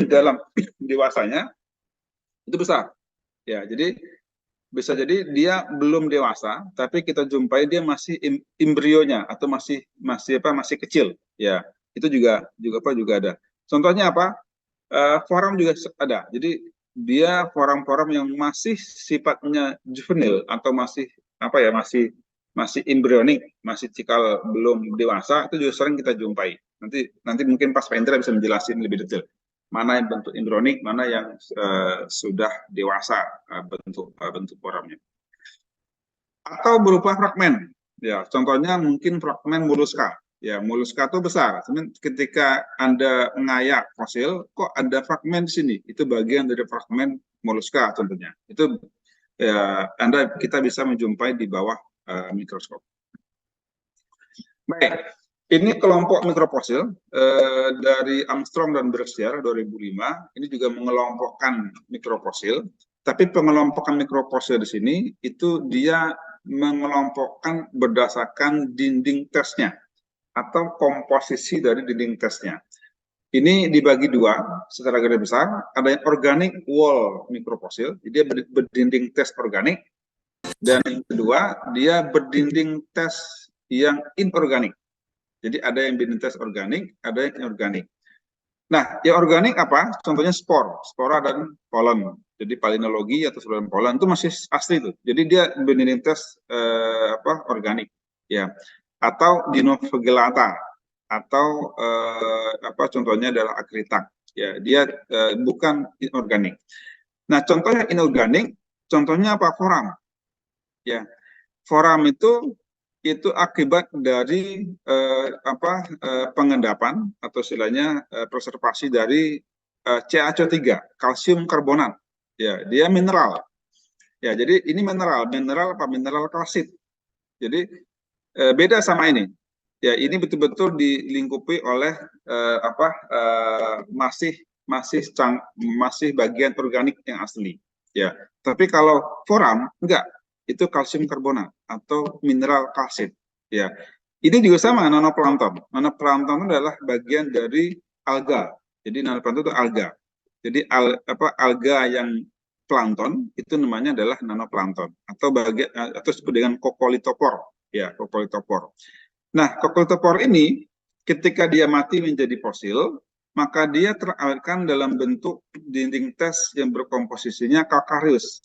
dalam dewasanya itu besar. Ya, jadi bisa jadi dia belum dewasa, tapi kita jumpai dia masih embrionya atau masih kecil. Ya, itu juga ada. Contohnya apa? Forum juga ada. Jadi dia forum-forum yang masih sifatnya juvenil atau masih masih embrionik, masih cikal belum dewasa, itu juga sering kita jumpai. Nanti mungkin pas Pak Indra bisa menjelaskan lebih detail. mana yang bentuk embrionik, mana yang sudah dewasa bentuk foramnya. Atau berupa fragmen. Ya, contohnya mungkin fragmen moluska. Ya, moluska itu besar. Ketika Anda mengayak fosil, kok ada fragmen di sini? Itu bagian dari fragmen moluska contohnya. Itu ya, kita bisa menjumpai di bawah mikroskop. Baik, ini kelompok mikrofosil dari Armstrong dan Brewster 2005. Ini juga mengelompokkan mikrofosil. Tapi pengelompokan mikrofosil di sini itu dia mengelompokkan berdasarkan dinding tesnya atau komposisi dari dinding tesnya. Ini dibagi dua secara garis besar. Ada yang organic wall mikrofosil, jadi dia berdinding tes organik. Dan yang kedua, dia berdinding tes yang inorganik. Jadi ada yang berdinding tes organik, ada yang inorganik. Nah, yang organik apa? Contohnya spora dan polen. Jadi palinologi atau spora dan polen itu masih asli tuh. Jadi dia berdinding tes organik, ya. Atau Dinoflagellata atau contohnya adalah akritak. Ya, dia bukan inorganik. Nah, contohnya inorganik, contohnya apa? Foram. Ya, foram itu akibat dari pengendapan atau istilahnya preservasi dari CaCO3, kalsium karbonat. Ya, dia mineral. Ya, jadi ini mineral apa? Mineral kalsit. Jadi beda sama ini. Ya, ini betul-betul dilingkupi oleh masih bagian organik yang asli. Ya, tapi kalau foram enggak, itu kalsium karbonat atau mineral kalsit. Ya, ini juga sama nanoplankton. Nanoplankton adalah bagian dari alga. Jadi nanoplankton itu alga. Jadi alga yang plankton itu namanya adalah nanoplankton atau disebut dengan kokolitopor. Ya, kokolitopor. Nah, kokolitopor ini ketika dia mati menjadi fosil, maka dia teralirkan dalam bentuk dinding tes yang berkomposisinya kalkarius.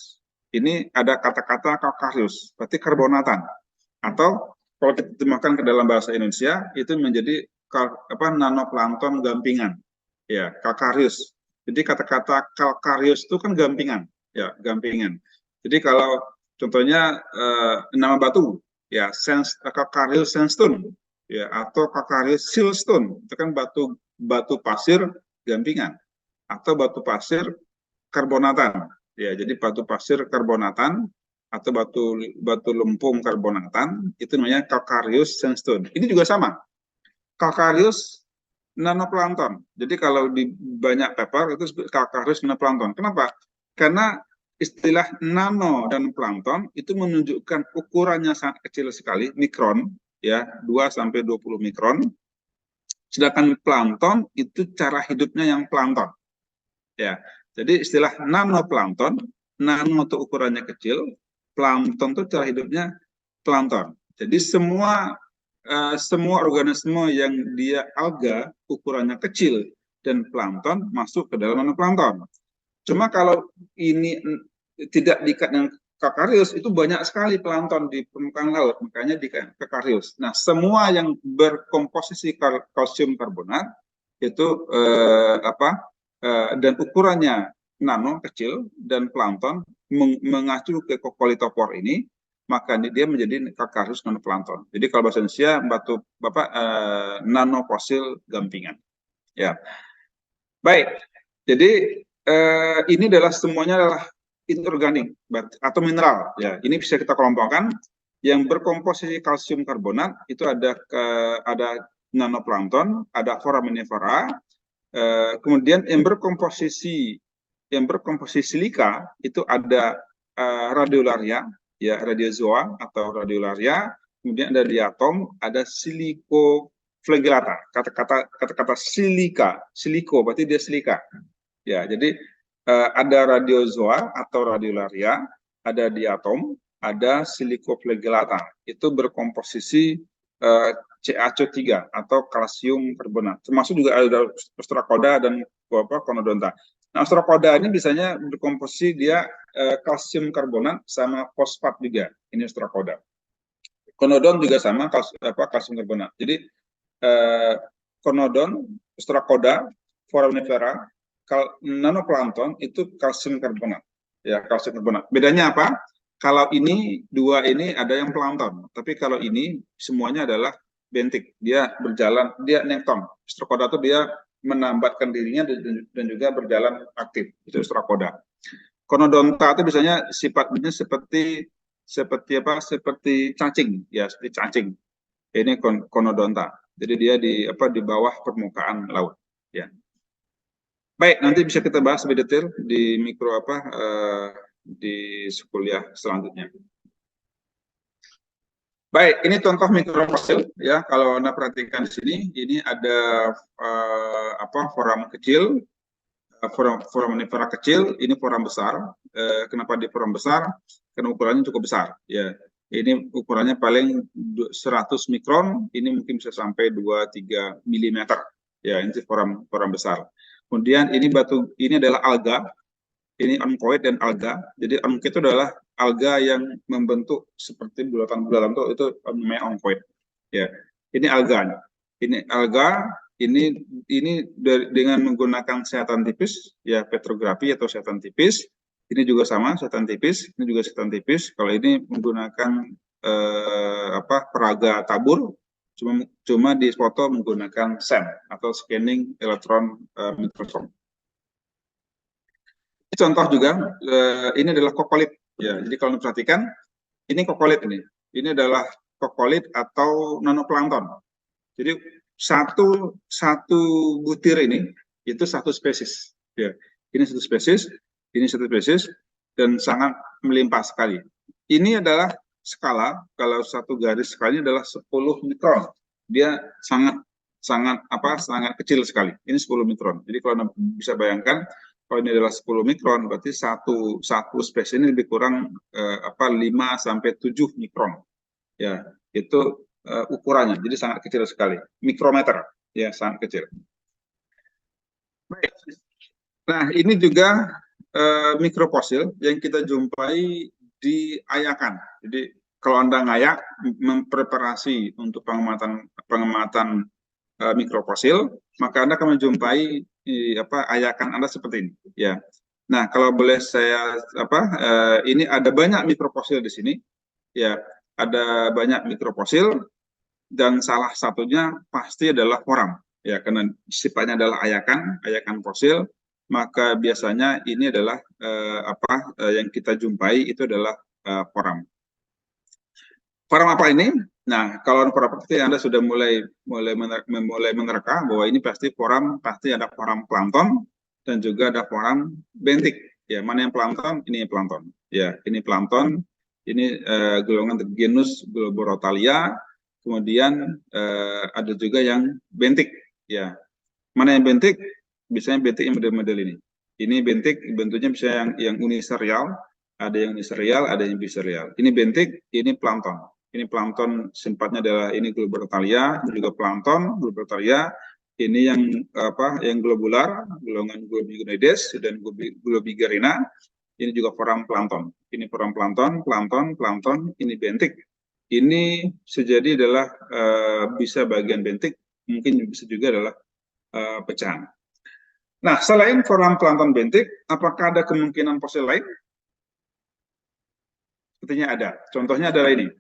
Ini ada kata-kata kalkarius, berarti karbonatan. Atau kalau kita terjemahkan ke dalam bahasa Indonesia, itu menjadi nanoplankton gampingan. Ya, kalkarius. Jadi kata-kata kalkarius itu kan gampingan, ya, gampingan. Jadi kalau contohnya nama batu, ya, kalkarius sandstone, ya, atau kalkarius siltstone, itu kan batu pasir gampingan atau batu pasir karbonatan. Ya, jadi batu pasir karbonatan atau batu lempung karbonatan itu namanya kalkarius sandstone. Ini juga sama. Kalkarius nanoplankton. Jadi kalau di banyak paper itu kalkarius nanoplankton. Kenapa? Karena istilah nano dan plankton itu menunjukkan ukurannya sangat kecil sekali, mikron, ya, 2 sampai 20 mikron. Sedangkan plankton itu cara hidupnya yang plankton. Ya. Jadi istilah nanoplankton, nano itu ukurannya kecil, plankton itu cara hidupnya plankton. Jadi semua organisme yang dia alga ukurannya kecil dan plankton masuk ke dalam nanoplankton. Cuma kalau ini tidak diikat dengan kalkarius, itu banyak sekali plankton di permukaan laut, makanya diikat kalkarius. Nah, semua yang berkomposisi kalsium karbonat itu dan ukurannya nano kecil dan plankton mengacu ke kokolitopor ini, maka dia menjadi kalkarius nanoplankton. Jadi kalau bahasa Indonesia nanofosil gampingan. Ya, baik. Jadi ini semuanya adalah inorganik atau mineral. Ya, ini bisa kita kelompokkan. Yang berkomposisi kalsium karbonat itu ada nanoplankton, ada foraminifera. Kemudian yang berkomposisi silika itu ada radiolaria, ya, radiozoa atau radiolaria. Kemudian ada diatom, ada silicoflagellata. Kata-kata siliko berarti dia silika. Ya, jadi ada radiozoa atau radiolaria, ada diatom, ada silicoflagellata. Itu berkomposisi CaCO3 atau kalsium karbonat. Termasuk juga ada Ostracoda dan Conodonta. Nah, Ostracoda ini biasanya berkomposisi dia kalsium karbonat sama fosfat juga. Ini Ostracoda. Conodon juga sama kalsium karbonat. Jadi Conodon, Ostracoda, foraminifera, nanoplankton itu kalsium karbonat. Ya, kalsium karbonat. Bedanya apa? Kalau ini dua ini ada yang plankton, tapi kalau ini semuanya adalah bentik. Dia berjalan, dia nekton. Strokoda itu dia menambatkan dirinya dan juga berjalan aktif. Itu strokoda. Konodonta itu biasanya sifatnya seperti apa? Seperti cacing, ya, seperti cacing. Ini konodonta. Jadi dia di bawah permukaan laut, ya. Baik, nanti bisa kita bahas lebih detail di di kuliah selanjutnya. Baik, ini contoh mikrofosil ya. Kalau Anda perhatikan di sini, ini ada foramen kecil, foraminifera kecil, ini foramen besar. Kenapa di foramen besar? Karena ukurannya cukup besar. Ya, ini ukurannya paling 100 mikron, ini mungkin bisa sampai 2-3 mm. Ya, ini foramen besar. Kemudian ini adalah alga. Ini oncoid dan alga. Jadi oncoid itu adalah alga yang membentuk seperti bulatan-bulatan itu namanya oncoid. Ya, ini alga. Ini alga. Ini dengan menggunakan sehatan tipis, ya, petrografi atau sehatan tipis. Ini juga sama sehatan tipis. Ini juga sehatan tipis. Kalau ini menggunakan peraga tabur, cuma difoto menggunakan SEM atau scanning electron microscope. Contoh juga, ini adalah kokolit. Ya, jadi kalau diperhatikan, ini kokolit ini. Ini adalah kokolit atau nanoplankton. Jadi satu butir ini itu satu spesies. Ya, ini satu spesies, dan sangat melimpah sekali. Ini adalah skala, kalau satu garis skalanya adalah 10 mikron. Dia sangat kecil sekali. Ini 10 mikron. Jadi kalau Anda bisa bayangkan, kalau ini adalah 10 mikron, berarti satu spesies ini lebih kurang 5-7 mikron. Ya, itu ukurannya. Jadi sangat kecil sekali. Mikrometer, ya, sangat kecil. Baik. Nah, ini juga mikrofosil yang kita jumpai di ayakan. Jadi kalau Anda ngayak mempreparasi untuk pengamatan mikrofosil, maka Anda akan menjumpai ayakan Anda seperti ini, ya. Nah, kalau boleh saya ini ada banyak mikrofosil di sini, ya, ada banyak mikrofosil dan salah satunya pasti adalah foram, ya, karena sifatnya adalah ayakan fosil, maka biasanya ini adalah yang kita jumpai itu adalah foram. Foram apa ini? Nah, kalau foram pasti Anda sudah mulai menerka bahwa ini pasti ada foram plankton dan juga ada foram bentik. Ya, mana yang plankton? Ini plankton. Ya, ini plankton. Ini golongan genus Globorotalia. Kemudian ada juga yang bentik. Ya, mana yang bentik? Biasanya bentik yang model-model ini. Ini bentik bentuknya bisa yang uniserial, ada yang uniserial, ada yang biserial. Ini bentik, ini plankton. Ini plankton sifatnya adalah ini Globorotalia, juga plankton Globorotalia. Ini yang globular, golongan Globigonides dan Globigerina. Ini juga foram plankton. Ini foram plankton, ini bentik. Ini sejadi adalah bisa bagian bentik, mungkin bisa juga adalah pecahan. Nah, selain foram plankton bentik, apakah ada kemungkinan fosil lain? Sepertinya ada. Contohnya adalah ini.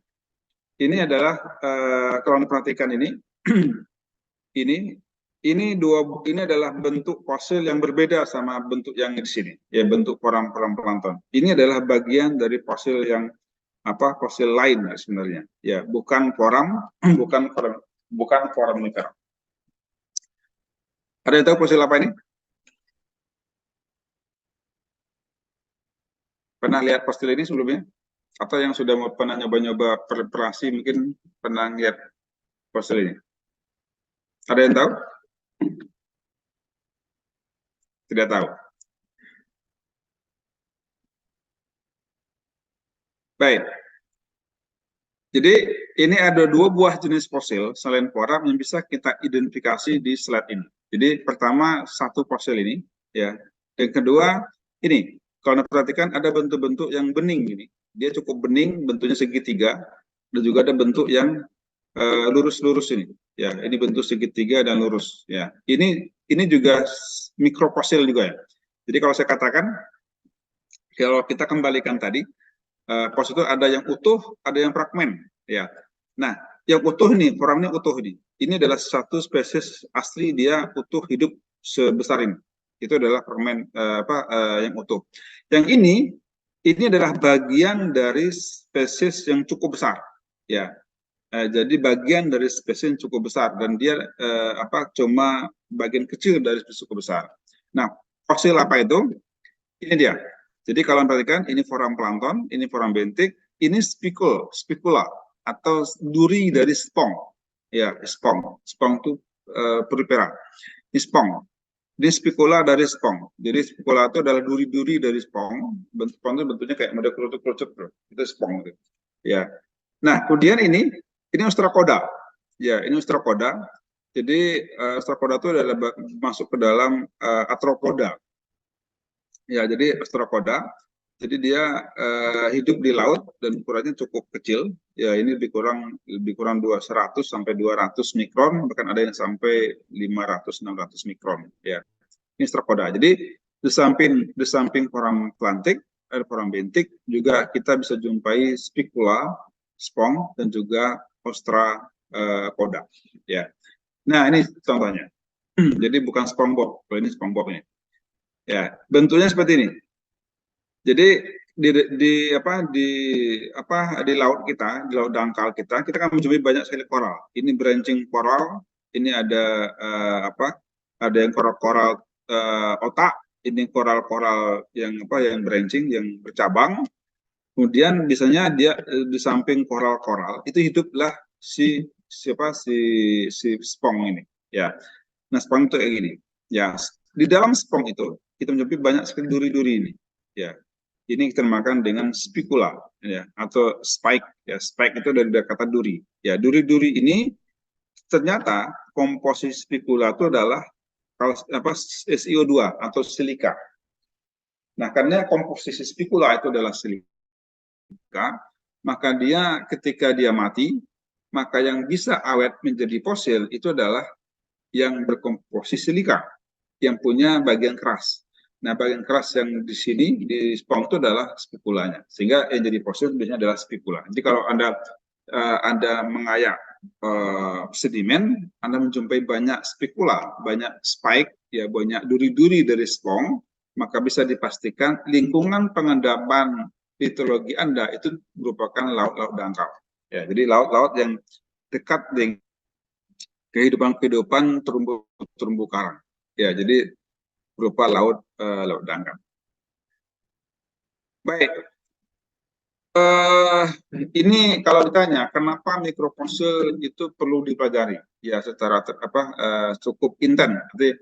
Ini adalah kalau diperhatikan ini, ini adalah bentuk fosil yang berbeda sama bentuk yang di sini, ya, bentuk foram plankton. Ini adalah bagian dari fosil yang fosil lain sebenarnya, ya, bukan foraminifera. Ada yang tahu fosil apa ini? Pernah lihat fosil ini sebelumnya? Atau yang sudah pernah nyoba-nyoba preparasi mungkin pernah lihat fosil ini? Ada yang tahu? Tidak tahu. Baik. Jadi ini ada 2 buah jenis fosil selain foram yang bisa kita identifikasi di slide ini. Jadi pertama satu fosil ini, ya. Yang kedua ini, kalau Anda perhatikan ada bentuk-bentuk yang bening ini. Dia cukup bening, bentuknya segitiga, dan juga ada bentuk yang lurus-lurus ini. Ya, ini bentuk segitiga dan lurus. Ya, ini ini juga mikrofosil juga ya. Jadi kalau saya katakan, kalau kita kembalikan tadi, fosil itu ada yang utuh, ada yang fragmen, ya. Nah, yang utuh nih, foramnya utuh nih. Ini adalah satu spesies asli, dia utuh hidup sebesar ini. Itu adalah fragmen yang utuh. Yang ini adalah bagian dari spesies yang cukup besar, ya. Jadi bagian dari spesies yang cukup besar dan dia cuma bagian kecil dari spesies cukup besar. Nah, fosil apa itu? Ini dia. Jadi kalau perhatikan, ini foram plankton, ini foram bentik, ini spicula atau duri dari spong. Ya, spong. Spong itu puripera. Ini spong. Ini spicula dari spong. Jadi spicula itu adalah duri-duri dari spong. Spong itu bentuknya kayak model kerucut-kerucut, bro. Itu spong. Ya. Nah, kemudian ini ostracoda. Ya, ini ostracoda. Jadi ostracoda itu adalah masuk ke dalam arthropoda. Ya, jadi ostracoda. Jadi dia hidup di laut dan ukurannya cukup kecil. Ya, ini lebih kurang 100 sampai 200 mikron, bahkan ada yang sampai 500-600 mikron. Ya, ini ostracoda. Jadi di samping foram plantik, foram bentik, juga kita bisa jumpai spicula, spong, dan juga ostracoda. Ya. Nah, ini contohnya. Jadi bukan SpongeBob, kalau ini SpongeBob ini. Ya, bentuknya seperti ini. Jadi di laut kita, di laut dangkal kita kan menjumpai banyak sekali koral. Ini branching koral, ini ada ada yang koral-koral otak, ini koral-koral yang branching, yang bercabang. Kemudian biasanya dia di samping koral-koral itu hiduplah si spong ini. Ya, nah spong itu kayak gini. Ya, di dalam spong itu kita menjumpai banyak sekali duri-duri ini. Ya, ini kita namakan dengan spicula, ya, atau spike. Ya, spike itu dari kata duri. Ya, duri-duri ini ternyata komposisi spicula itu adalah SiO2 atau silika. Nah, karena komposisi spicula itu adalah silika, maka dia ketika dia mati, maka yang bisa awet menjadi fosil itu adalah yang berkomposisi silika, yang punya bagian keras. Nah, bagian keras yang di sini, di spong itu adalah spikulanya. Sehingga yang jadi fosil biasanya adalah spikula. Jadi kalau Anda mengayak sedimen, Anda menjumpai banyak spikula, banyak spike, ya banyak duri-duri dari spong, maka bisa dipastikan lingkungan pengendapan litologi Anda itu merupakan laut-laut dangkal. Ya, jadi laut-laut yang dekat dengan kehidupan terumbu karang. Ya, jadi berupa laut dangkal. Baik, ini kalau ditanya kenapa mikrofosil itu perlu dipelajari, ya secara cukup intens. Jadi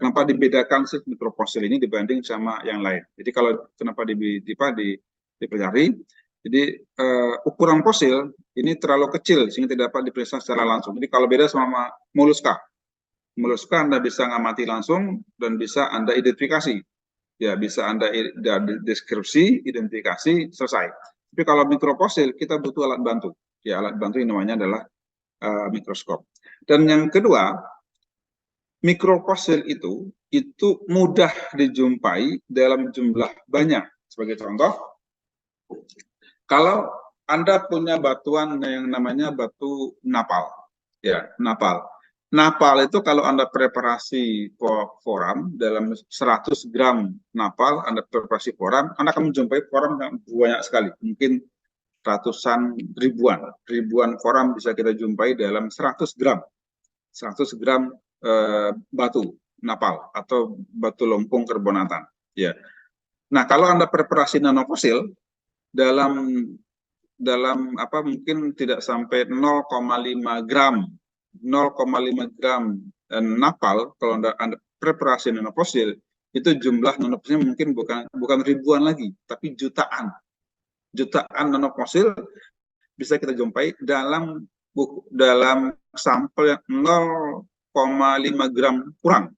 kenapa dibedakan sih mikrofosil ini dibanding sama yang lain? Jadi kalau kenapa dipelajari? Jadi ukuran fosil ini terlalu kecil sehingga tidak dapat diperiksa secara langsung. Jadi kalau beda sama moluska. Moluska Anda bisa ngamati langsung dan bisa Anda identifikasi. Ya, bisa Anda deskripsi, identifikasi, selesai. Tapi kalau mikrofosil, kita butuh alat bantu. Ya, alat bantu ini namanya adalah mikroskop. Dan yang kedua, mikrofosil itu mudah dijumpai dalam jumlah banyak. Sebagai contoh, kalau Anda punya batuan yang namanya batu napal. Ya, napal. Napal itu kalau Anda preparasi foram dalam 100 gram napal, Anda preparasi foram, Anda akan menjumpai foram yang banyak sekali. Mungkin ratusan ribuan foram bisa kita jumpai dalam 100 gram. 100 gram batu napal atau batu lompong karbonatan. Ya. Nah, kalau Anda preparasi nanofosil dalam mungkin tidak sampai 0,5 gram napal, kalau Anda preparasi nanofosil, itu jumlah nanofosilnya mungkin bukan ribuan lagi, tapi jutaan nanofosil bisa kita jumpai dalam sampel yang 0,5 gram kurang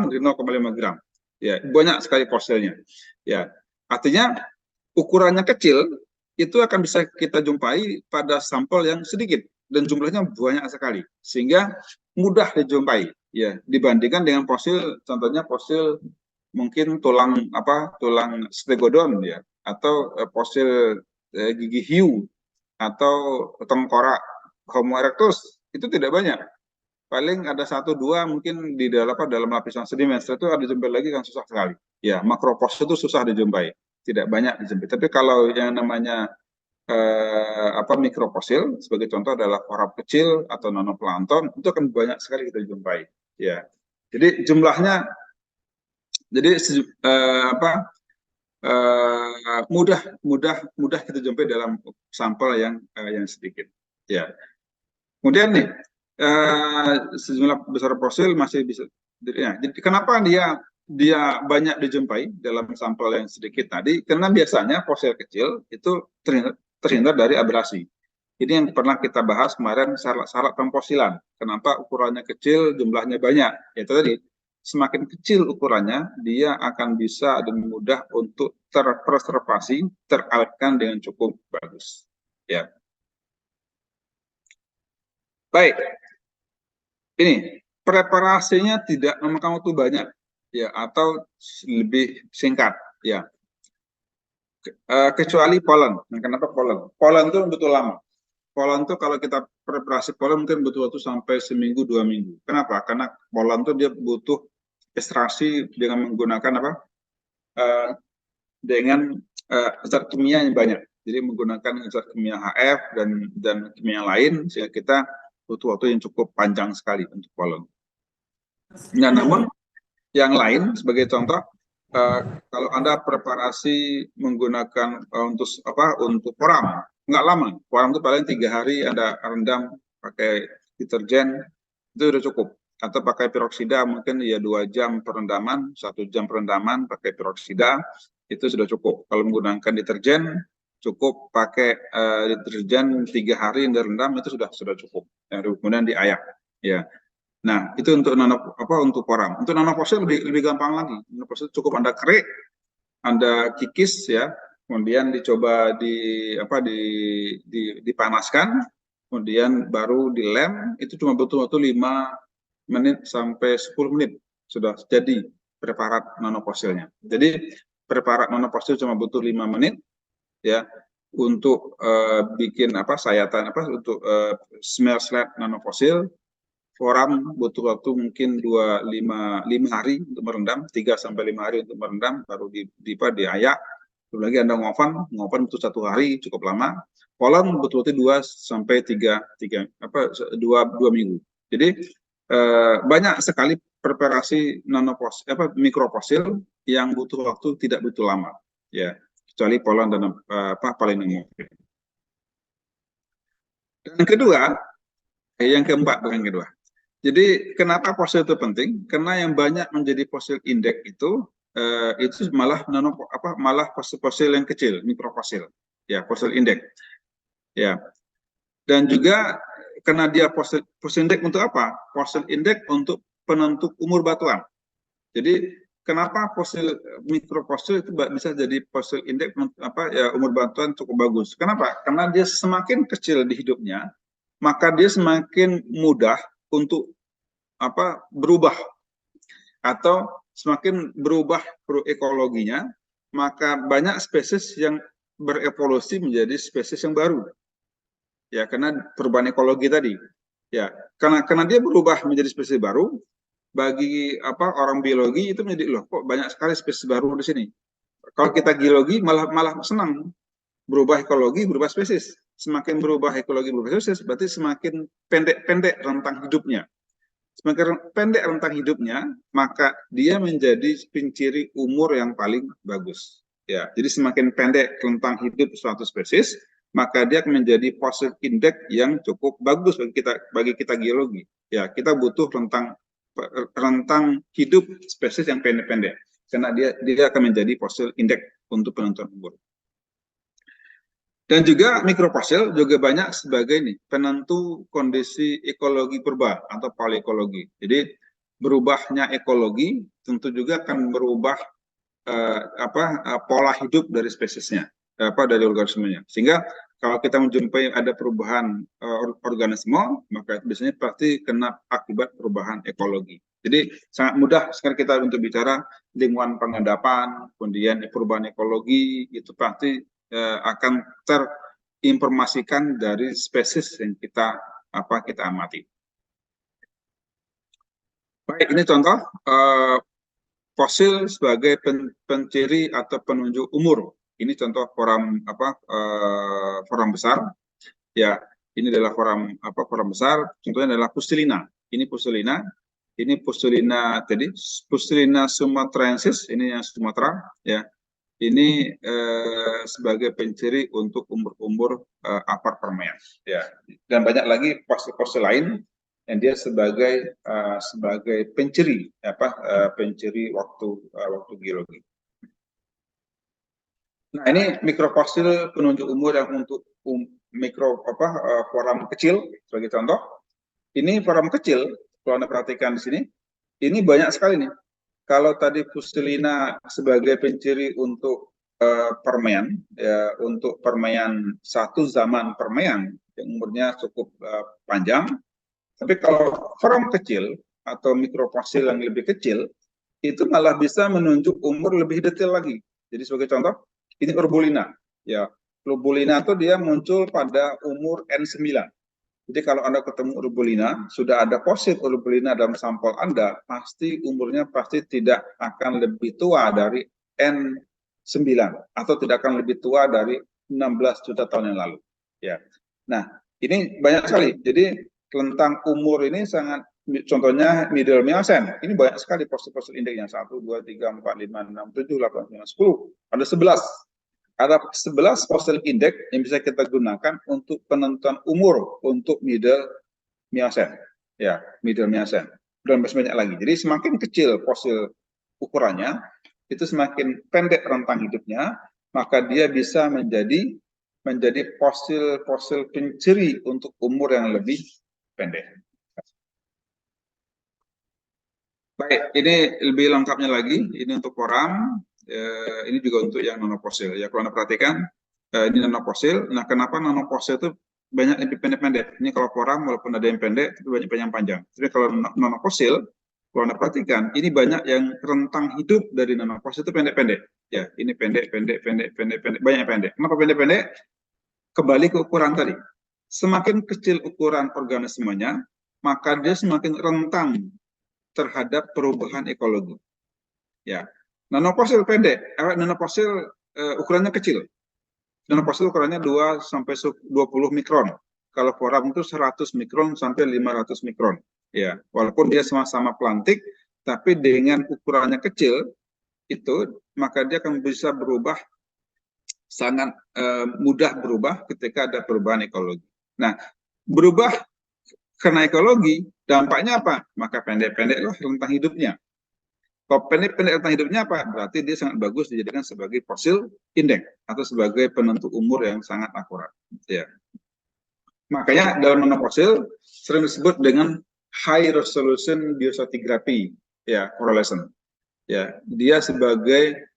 dari 0,5 gram. Ya, banyak sekali fosilnya. Ya, artinya ukurannya kecil itu akan bisa kita jumpai pada sampel yang sedikit dan jumlahnya banyak sekali, sehingga mudah dijumpai ya dibandingkan dengan fosil, contohnya fosil mungkin tulang stegodon ya, atau fosil gigi hiu, atau tengkorak Homo erectus, itu tidak banyak. Paling ada satu dua mungkin di dalam lapisan sedimen. Setelah itu ada dijumpai lagi kan susah sekali. Ya, makrofosil itu susah dijumpai, tidak banyak dijumpai. Tapi kalau yang namanya mikrofosil, sebagai contoh adalah korab kecil atau nanoplankton, itu akan banyak sekali kita jumpai. Ya, jadi jumlahnya, jadi mudah mudah kita jumpai dalam sampel yang sedikit. Ya. Kemudian nih sejumlah besar fosil masih bisa. Ya, jadi kenapa dia banyak dijumpai dalam sampel yang sedikit tadi? Karena biasanya fosil kecil itu terhindar dari abrasi. Ini yang pernah kita bahas kemarin, syarat pemfosilan. Kenapa ukurannya kecil, jumlahnya banyak? Itu tadi, semakin kecil ukurannya, dia akan bisa dan mudah untuk terpreservasi, teralihkan dengan cukup bagus. Ya. Baik, ini preparasinya tidak memakan waktu banyak, ya, atau lebih singkat, ya. Kecuali polen. Kenapa polen? Polen itu betul lama. Polen itu kalau kita preparasi polen mungkin butuh waktu sampai seminggu 2 minggu. Kenapa? Karena polen itu dia butuh ekstraksi dengan menggunakan dengan zat kimia yang banyak. Jadi menggunakan zat kimia HF dan kimia lain, sehingga kita butuh waktu yang cukup panjang sekali untuk polen. Nah, namun yang lain sebagai contoh, kalau Anda preparasi menggunakan untuk koram, nggak lama. Koram itu paling 3 hari Anda rendam pakai deterjen, itu sudah cukup. Atau pakai peroksida mungkin ya 2 jam perendaman, 1 jam perendaman pakai peroksida, itu sudah cukup. Kalau menggunakan deterjen, cukup pakai deterjen 3 hari direndam, itu sudah cukup. Kemudian diayak. Ya. Nah, itu untuk untuk koram. Untuk nanofosil lebih gampang lagi. Nanofosil cukup Anda kerik, Anda kikis ya, kemudian dicoba dipanaskan, kemudian baru dilem, itu cuma butuh waktu 5 menit sampai 10 menit sudah jadi preparat nanofosilnya. Jadi preparat nanofosil cuma butuh 5 menit ya untuk bikin sayatan untuk smell slab nanofosil. Koram butuh waktu mungkin 5 hari untuk merendam, 3 sampai 5 hari untuk merendam, baru diayak. Belum lagi Anda ngoven butuh 1 hari, cukup lama. Polen butuh waktu 2 sampai 3 minggu. Jadi banyak sekali preparasi mikrofosil yang butuh waktu tidak begitu lama, ya, kecuali polen dan polynomial. Dan yang keempat. Jadi kenapa fosil itu penting? Karena yang banyak menjadi fosil indeks itu malah fosil yang kecil, mikrofosil, ya, fosil indeks, ya. Dan juga karena dia fosil indeks untuk apa? Fosil indeks untuk penentu umur batuan. Jadi kenapa fosil mikrofosil itu bisa jadi fosil indeks umur batuan cukup bagus? Kenapa? Karena dia semakin kecil di hidupnya, maka dia semakin mudah untuk berubah, atau semakin berubah ekologinya, maka banyak spesies yang berevolusi menjadi spesies yang baru, ya, karena perubahan ekologi tadi, ya, karena dia berubah menjadi spesies baru. Bagi orang biologi itu menjadi, loh, kok banyak sekali spesies baru di sini. Kalau kita geologi malah senang, berubah ekologi, berubah spesies. Semakin berubah ekologi, berubah spesies, berarti semakin pendek rentang hidupnya. Semakin pendek rentang hidupnya, maka dia menjadi penciri umur yang paling bagus. Ya, jadi semakin pendek rentang hidup suatu spesies, maka dia akan menjadi fosil indeks yang cukup bagus bagi kita geologi. Ya, kita butuh rentang hidup spesies yang pendek-pendek, karena dia akan menjadi fosil indeks untuk penentuan umur. Dan juga mikrofosil juga banyak sebagai penentu kondisi ekologi purba atau paleoekologi. Jadi berubahnya ekologi tentu juga akan merubah pola hidup dari spesiesnya, dari organismenya. Sehingga Kalau kita menjumpai ada perubahan organisme, maka biasanya pasti kena akibat perubahan ekologi. Jadi sangat mudah sekarang kita untuk bicara lingkungan pengendapan, kemudian perubahan ekologi, itu pasti akan terinformasikan dari spesies yang kita amati. Baik, ini contoh fosil sebagai penciri atau penunjuk umur. Ini contoh forum forum besar. Ya, ini adalah forum besar. Contohnya adalah Pustelina. Ini Pustelina. Ini Pustelina tadi, Pustelina sumatrensis. Ini yang Sumatera. Ya, ini sebagai penciri untuk umur-umur apar permean. Ya, dan banyak lagi fosil-fosil lain yang dia sebagai penciri penciri waktu geologi. Nah, ini mikrofosil penunjuk umur yang untuk forum kecil sebagai contoh. Ini forum kecil, kalau Anda perhatikan di sini, ini banyak sekali nih. Kalau tadi Pustelina sebagai penciri untuk permean, ya, untuk permean satu zaman permean yang umurnya cukup panjang. Tapi kalau forum kecil atau mikrofosil yang lebih kecil, itu malah bisa menunjuk umur lebih detail lagi. Jadi sebagai contoh, ini Urbulina. Ya, Urbulina itu dia muncul pada umur N9. Jadi kalau Anda ketemu Urbulina, sudah ada fosil Urbulina dalam sampel Anda, pasti umurnya pasti tidak akan lebih tua dari N9 atau tidak akan lebih tua dari 16 juta tahun yang lalu. Ya. Nah, ini banyak sekali. Jadi tentang umur ini sangat, contohnya middle Miocene. Ini banyak sekali fosil-fosil indeksnya 1, 2, 3, 4, 5, 6, 7, 8, 9, 10. Ada 11. Ada 11 fosil indeks yang bisa kita gunakan untuk penentuan umur untuk middle Miocene. Ya, middle Miocene. Dan masih banyak lagi. Jadi semakin kecil fosil ukurannya, itu semakin pendek rentang hidupnya, maka dia bisa menjadi fosil penciri untuk umur yang lebih pendek. Baik, ini lebih lengkapnya lagi. Ini untuk koram. Ini juga untuk yang nanofosil. Ya, kalau Anda perhatikan, ini nanofosil. Nah, kenapa nanofosil itu banyak yang pendek-pendek? Ini kalau koram, walaupun ada yang pendek, tapi banyak yang panjang. Tapi kalau nanofosil, kalau Anda perhatikan, ini banyak yang rentang hidup dari nanofosil itu pendek-pendek. Ya, ini pendek, banyak yang pendek. Kenapa pendek-pendek? Kembali ke ukuran tadi. Semakin kecil ukuran organismenya, maka dia semakin rentan terhadap perubahan ekologi. Ya, nanofosil pendek, nanofosil ukurannya kecil. Nanofosil ukurannya 2 sampai 20 mikron. Kalau forum itu 100 mikron sampai 500 mikron. Ya, walaupun dia sama-sama plantik, tapi dengan ukurannya kecil itu, maka dia akan bisa berubah sangat mudah berubah ketika ada perubahan ekologi. Nah, berubah karena ekologi, dampaknya apa? Maka pendek-pendeklah rentang hidupnya. Kalau pendek-pendek rentang hidupnya apa? Berarti dia sangat bagus dijadikan sebagai fosil indeks atau sebagai penentu umur yang sangat akurat. Ya. Makanya dalam nanofosil sering disebut dengan high resolution biostratigraphy, ya, correlation. Ya, dia sebagai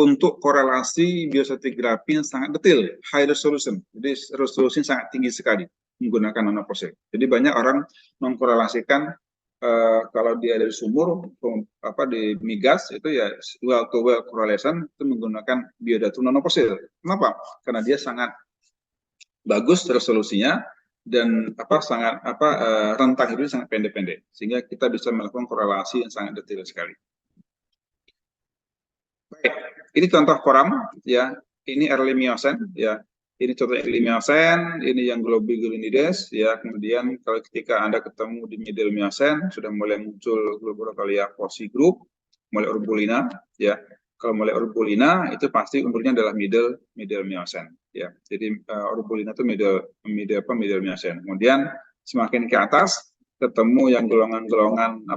untuk korelasi biostratigrafi yang sangat detail, high resolution. Jadi resolusi sangat tinggi sekali menggunakan nanofosil. Jadi banyak orang mengkorelasikan kalau dia dari sumur di migas itu ya well to well correlation itu menggunakan biodatum nanofosil. Kenapa? Karena dia sangat bagus resolusinya dan rentang hidupnya sangat pendek-pendek sehingga kita bisa melakukan korelasi yang sangat detail sekali. Baik, ini contoh koram ya. Ini early Miocene ya. Ini contoh early Miocene, ini yang Globigulinides ya. Kemudian kalau ketika Anda ketemu di middle Miocene sudah mulai muncul Globigerinoidea foci group, mulai Urbulina ya. Kalau mulai Urbulina itu pasti umurnya adalah middle Miocene ya. Jadi Urbulina itu middle Miocene. Kemudian semakin ke atas ketemu yang golongan-golongan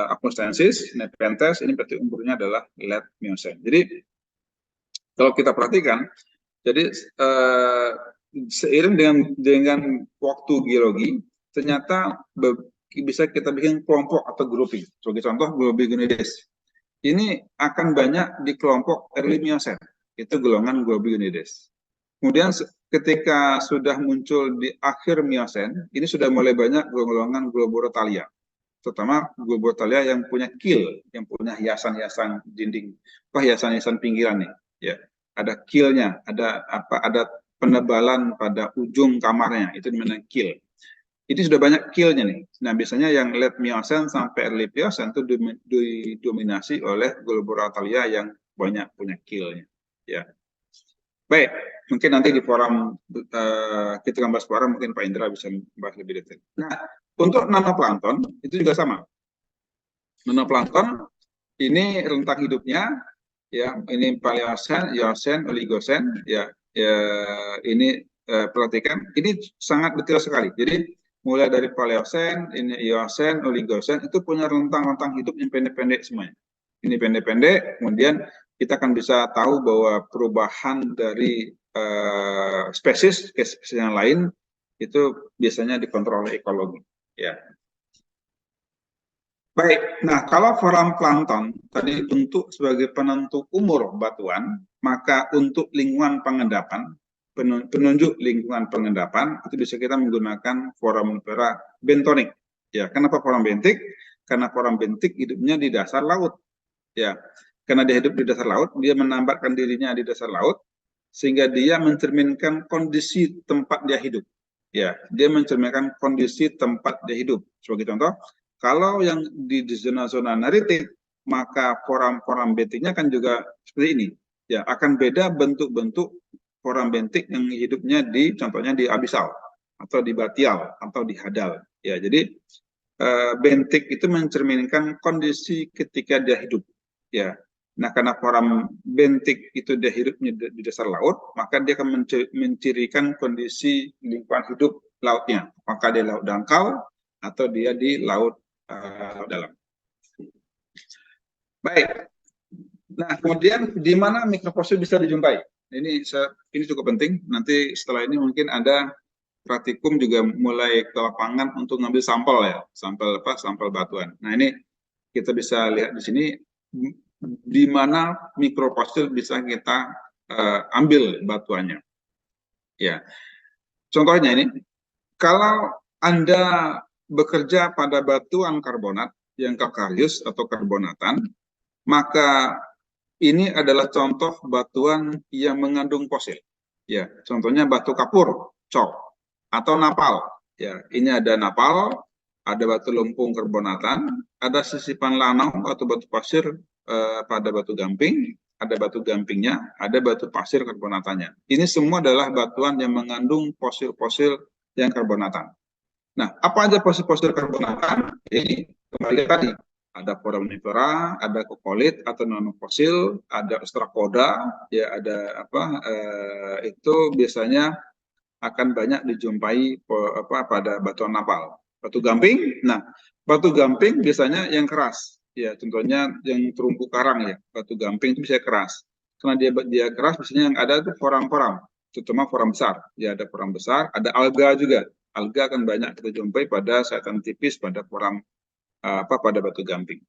Apnostensis, Nepenthes, ini berarti umurnya adalah late Miocene. Jadi kalau kita perhatikan, jadi seiring dengan waktu geologi, ternyata bisa kita bikin kelompok atau grouping. Sebagai contoh, Globigulinides. Ini akan banyak di kelompok early Miocene, itu golongan Globigulinides. Kemudian ketika sudah muncul di akhir Miosen, ini sudah mulai banyak golongan Globorotalia, terutama Globorotalia yang punya kill, yang punya hiasan-hiasan dinding, hiasan-hiasan pinggiran nih, ya. Ada killnya, ada penebalan pada ujung kamarnya, itu namanya kill. Ini sudah banyak killnya nih. Nah, biasanya yang late Miosen sampai early Pliocene itu didominasi oleh Globorotalia yang banyak punya killnya, ya. Baik, mungkin nanti di forum kita akan bahas forum, mungkin Pak Indra bisa membahas lebih detail. Nah, untuk nanoplankton itu juga sama. Nanoplankton ini rentang hidupnya, ya, ini Paleosen, Eosen, Oligosen, ya, ini perhatikan, ini sangat detail sekali. Jadi mulai dari Paleosen, ini Eosen, Oligosen itu punya rentang-rentang hidup yang pendek-pendek semuanya. Ini pendek-pendek, kemudian kita akan bisa tahu bahwa perubahan dari spesies ke spesies yang lain itu biasanya dikontrol oleh ekologi, ya. Baik, nah kalau forum plankton tadi untuk sebagai penentu umur batuan, maka untuk lingkungan pengendapan, penunjuk lingkungan pengendapan itu bisa kita menggunakan foraminifera bentonik. Ya, kenapa forum bentik? Karena forum bentik hidupnya di dasar laut. Ya, karena dia hidup di dasar laut, dia menambatkan dirinya di dasar laut, sehingga dia mencerminkan kondisi tempat dia hidup. Ya, dia mencerminkan kondisi tempat dia hidup. Sebagai contoh, kalau yang di zona-zona neritik, maka forum bentiknya kan juga seperti ini. Ya, akan beda bentuk-bentuk forum bentik yang hidupnya di, contohnya di abisal, atau di batial, atau di hadal. Ya, jadi bentik itu mencerminkan kondisi ketika dia hidup. Ya, nah karena forum bentik itu dia hidupnya di dasar laut, maka dia akan mencirikan kondisi lingkungan hidup lautnya. Maka dia laut dangkal atau dia di laut dalam. Baik. Nah, kemudian di mana mikrofosil bisa dijumpai? Ini cukup penting. Nanti setelah ini mungkin ada praktikum juga mulai ke lapangan untuk ngambil sampel, ya, sampel batuan. Nah, ini kita bisa lihat di sini di mana mikrofosil bisa kita ambil batuannya. Ya, contohnya ini, kalau Anda bekerja pada batuan karbonat yang kalkarius atau karbonatan, maka ini adalah contoh batuan yang mengandung fosil. Ya, contohnya batu kapur, cok, atau napal. Ya, ini ada napal, ada batu lempung karbonatan, ada sisipan lanau atau batu pasir pada batu gamping, ada batu gampingnya, ada batu pasir karbonatannya. Ini semua adalah batuan yang mengandung fosil-fosil yang karbonatan. Nah, apa aja fosil-fosil karbonatan? Ini kembali tadi, ada foraminifera, ada kokolit atau nanofosil, ada ostracoda, ya ada itu biasanya akan banyak dijumpai pada batuan napal. Batu gamping, nah batu gamping biasanya yang keras, ya contohnya yang terumbu karang, ya batu gamping itu bisa keras. Karena dia keras, biasanya yang ada itu foram-foram, terutama foram besar. Ya ada foram besar, ada alga juga. Alga akan banyak kita jumpai pada sayatan tipis pada foram pada batu gamping.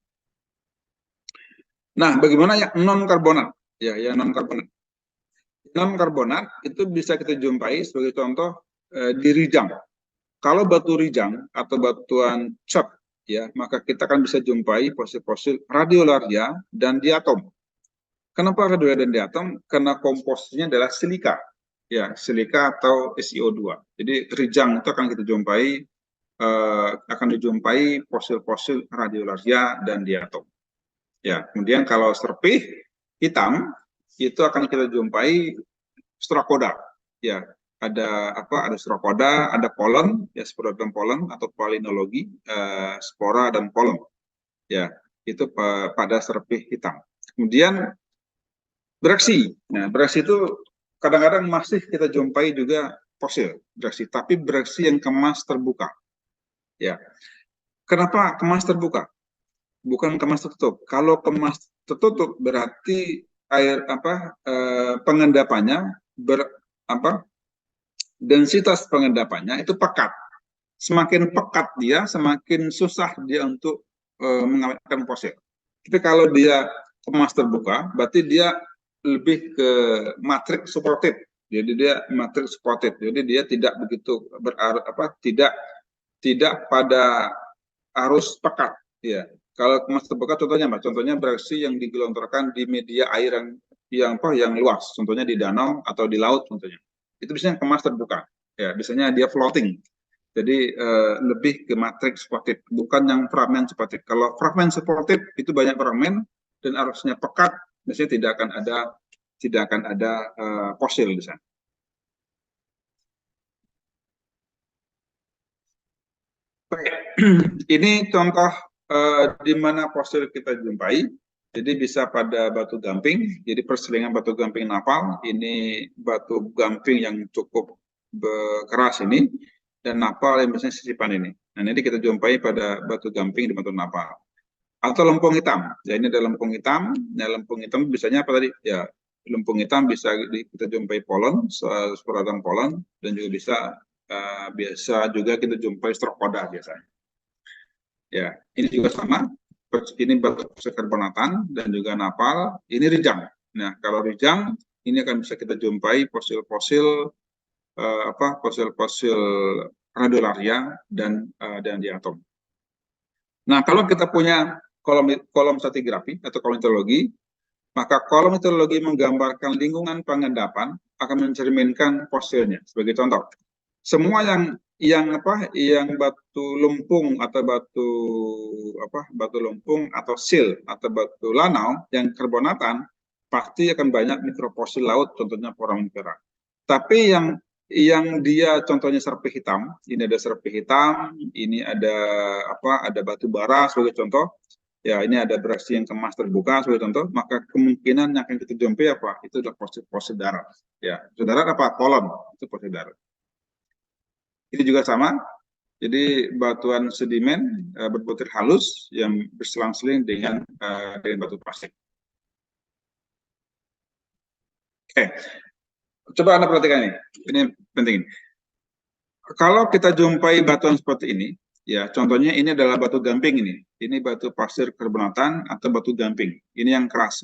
Nah, bagaimana yang non karbonat? Ya, yang non karbonat. Non karbonat itu bisa kita jumpai sebagai contoh di Rijang. Kalau batu Rijang atau batuan cap, ya, maka kita akan bisa jumpai fosil-fosil radiolaria dan diatom. Kenapa radiolaria dan diatom? Karena komposisinya adalah silika, ya, silika atau SiO2. Jadi Rijang itu akan kita jumpai fosil-fosil radiolaria dan diatom. Ya, kemudian kalau serpih hitam itu akan kita jumpai strakoda, ya. Ada strakoda, ada polen, ya, spora dan polen atau polinologi, spora dan polen, ya, itu pada serpih hitam. Kemudian bereksi, nah bereksi itu kadang-kadang masih kita jumpai juga fosil bereksi, tapi bereksi yang kemas terbuka, ya. Kenapa kemas terbuka? Bukan kemas tertutup. Kalau kemas tertutup berarti pengendapannya densitas pengendapannya itu pekat. Semakin pekat dia, semakin susah dia untuk mengawetkan fosil. Tapi kalau dia kemas terbuka, berarti dia lebih ke matrix supported. Jadi dia matrix spotted. Jadi dia tidak begitu tidak pada arus pekat. Ya, kalau emas terbuka contohnya apa? Contohnya beraksi yang digelontorkan di media air yang luas, contohnya di danau atau di laut contohnya. Itu biasanya kemas terbuka. Ya, biasanya dia floating. Jadi lebih ke matrix spotted, bukan yang fragment spotted. Kalau fragment spotted itu banyak fragment dan arusnya pekat, biasanya tidak akan ada fosil di sana. Baik, ini contoh di mana fosil kita jumpai. Jadi bisa pada batu gamping, jadi perselingan batu gamping napal. Ini batu gamping yang cukup keras ini, dan napal yang biasanya sisipan ini. Nah, ini kita jumpai pada batu gamping di batu napal. Atau lempung hitam, ya ini ada lempung hitam. Nah, lempung hitam biasanya apa tadi? Ya, lempung hitam bisa kita jumpai polon, suratan polon, dan juga biasa juga kita jumpai strokoda biasanya. Ya, ini juga sama. Ini batu karbonatan dan juga napal. Ini rijang. Nah, kalau rijang ini akan bisa kita jumpai fosil-fosil fosil-fosil radiolaria dan diatom. Nah, kalau kita punya kolom stratigrafi atau kolom meteorologi, maka kolom meteorologi menggambarkan lingkungan pengendapan akan mencerminkan fosilnya. Sebagai contoh, semua yang batu lumpung atau batu lumpung atau sil atau batu lanau yang karbonatan pasti akan banyak mikrofosil laut, contohnya foraminifera. Tapi yang dia contohnya serpih hitam, ini ada serpih hitam, ini ada batu bara sebagai contoh. Ya, ini ada beraksi yang kemas terbuka sebagai contoh, maka kemungkinan yang akan kita jumpai apa? Itu adalah fosil darat. Ya, fosil darat apa? Kolom, itu fosil darat. Ini juga sama, jadi batuan sedimen berbutir halus yang berselang-seling dengan batu pasir. Oke, coba Anda perhatikan ini penting. Kalau kita jumpai batuan seperti ini, ya contohnya ini adalah batu gamping ini batu pasir karbonatan atau batu gamping, ini yang keras,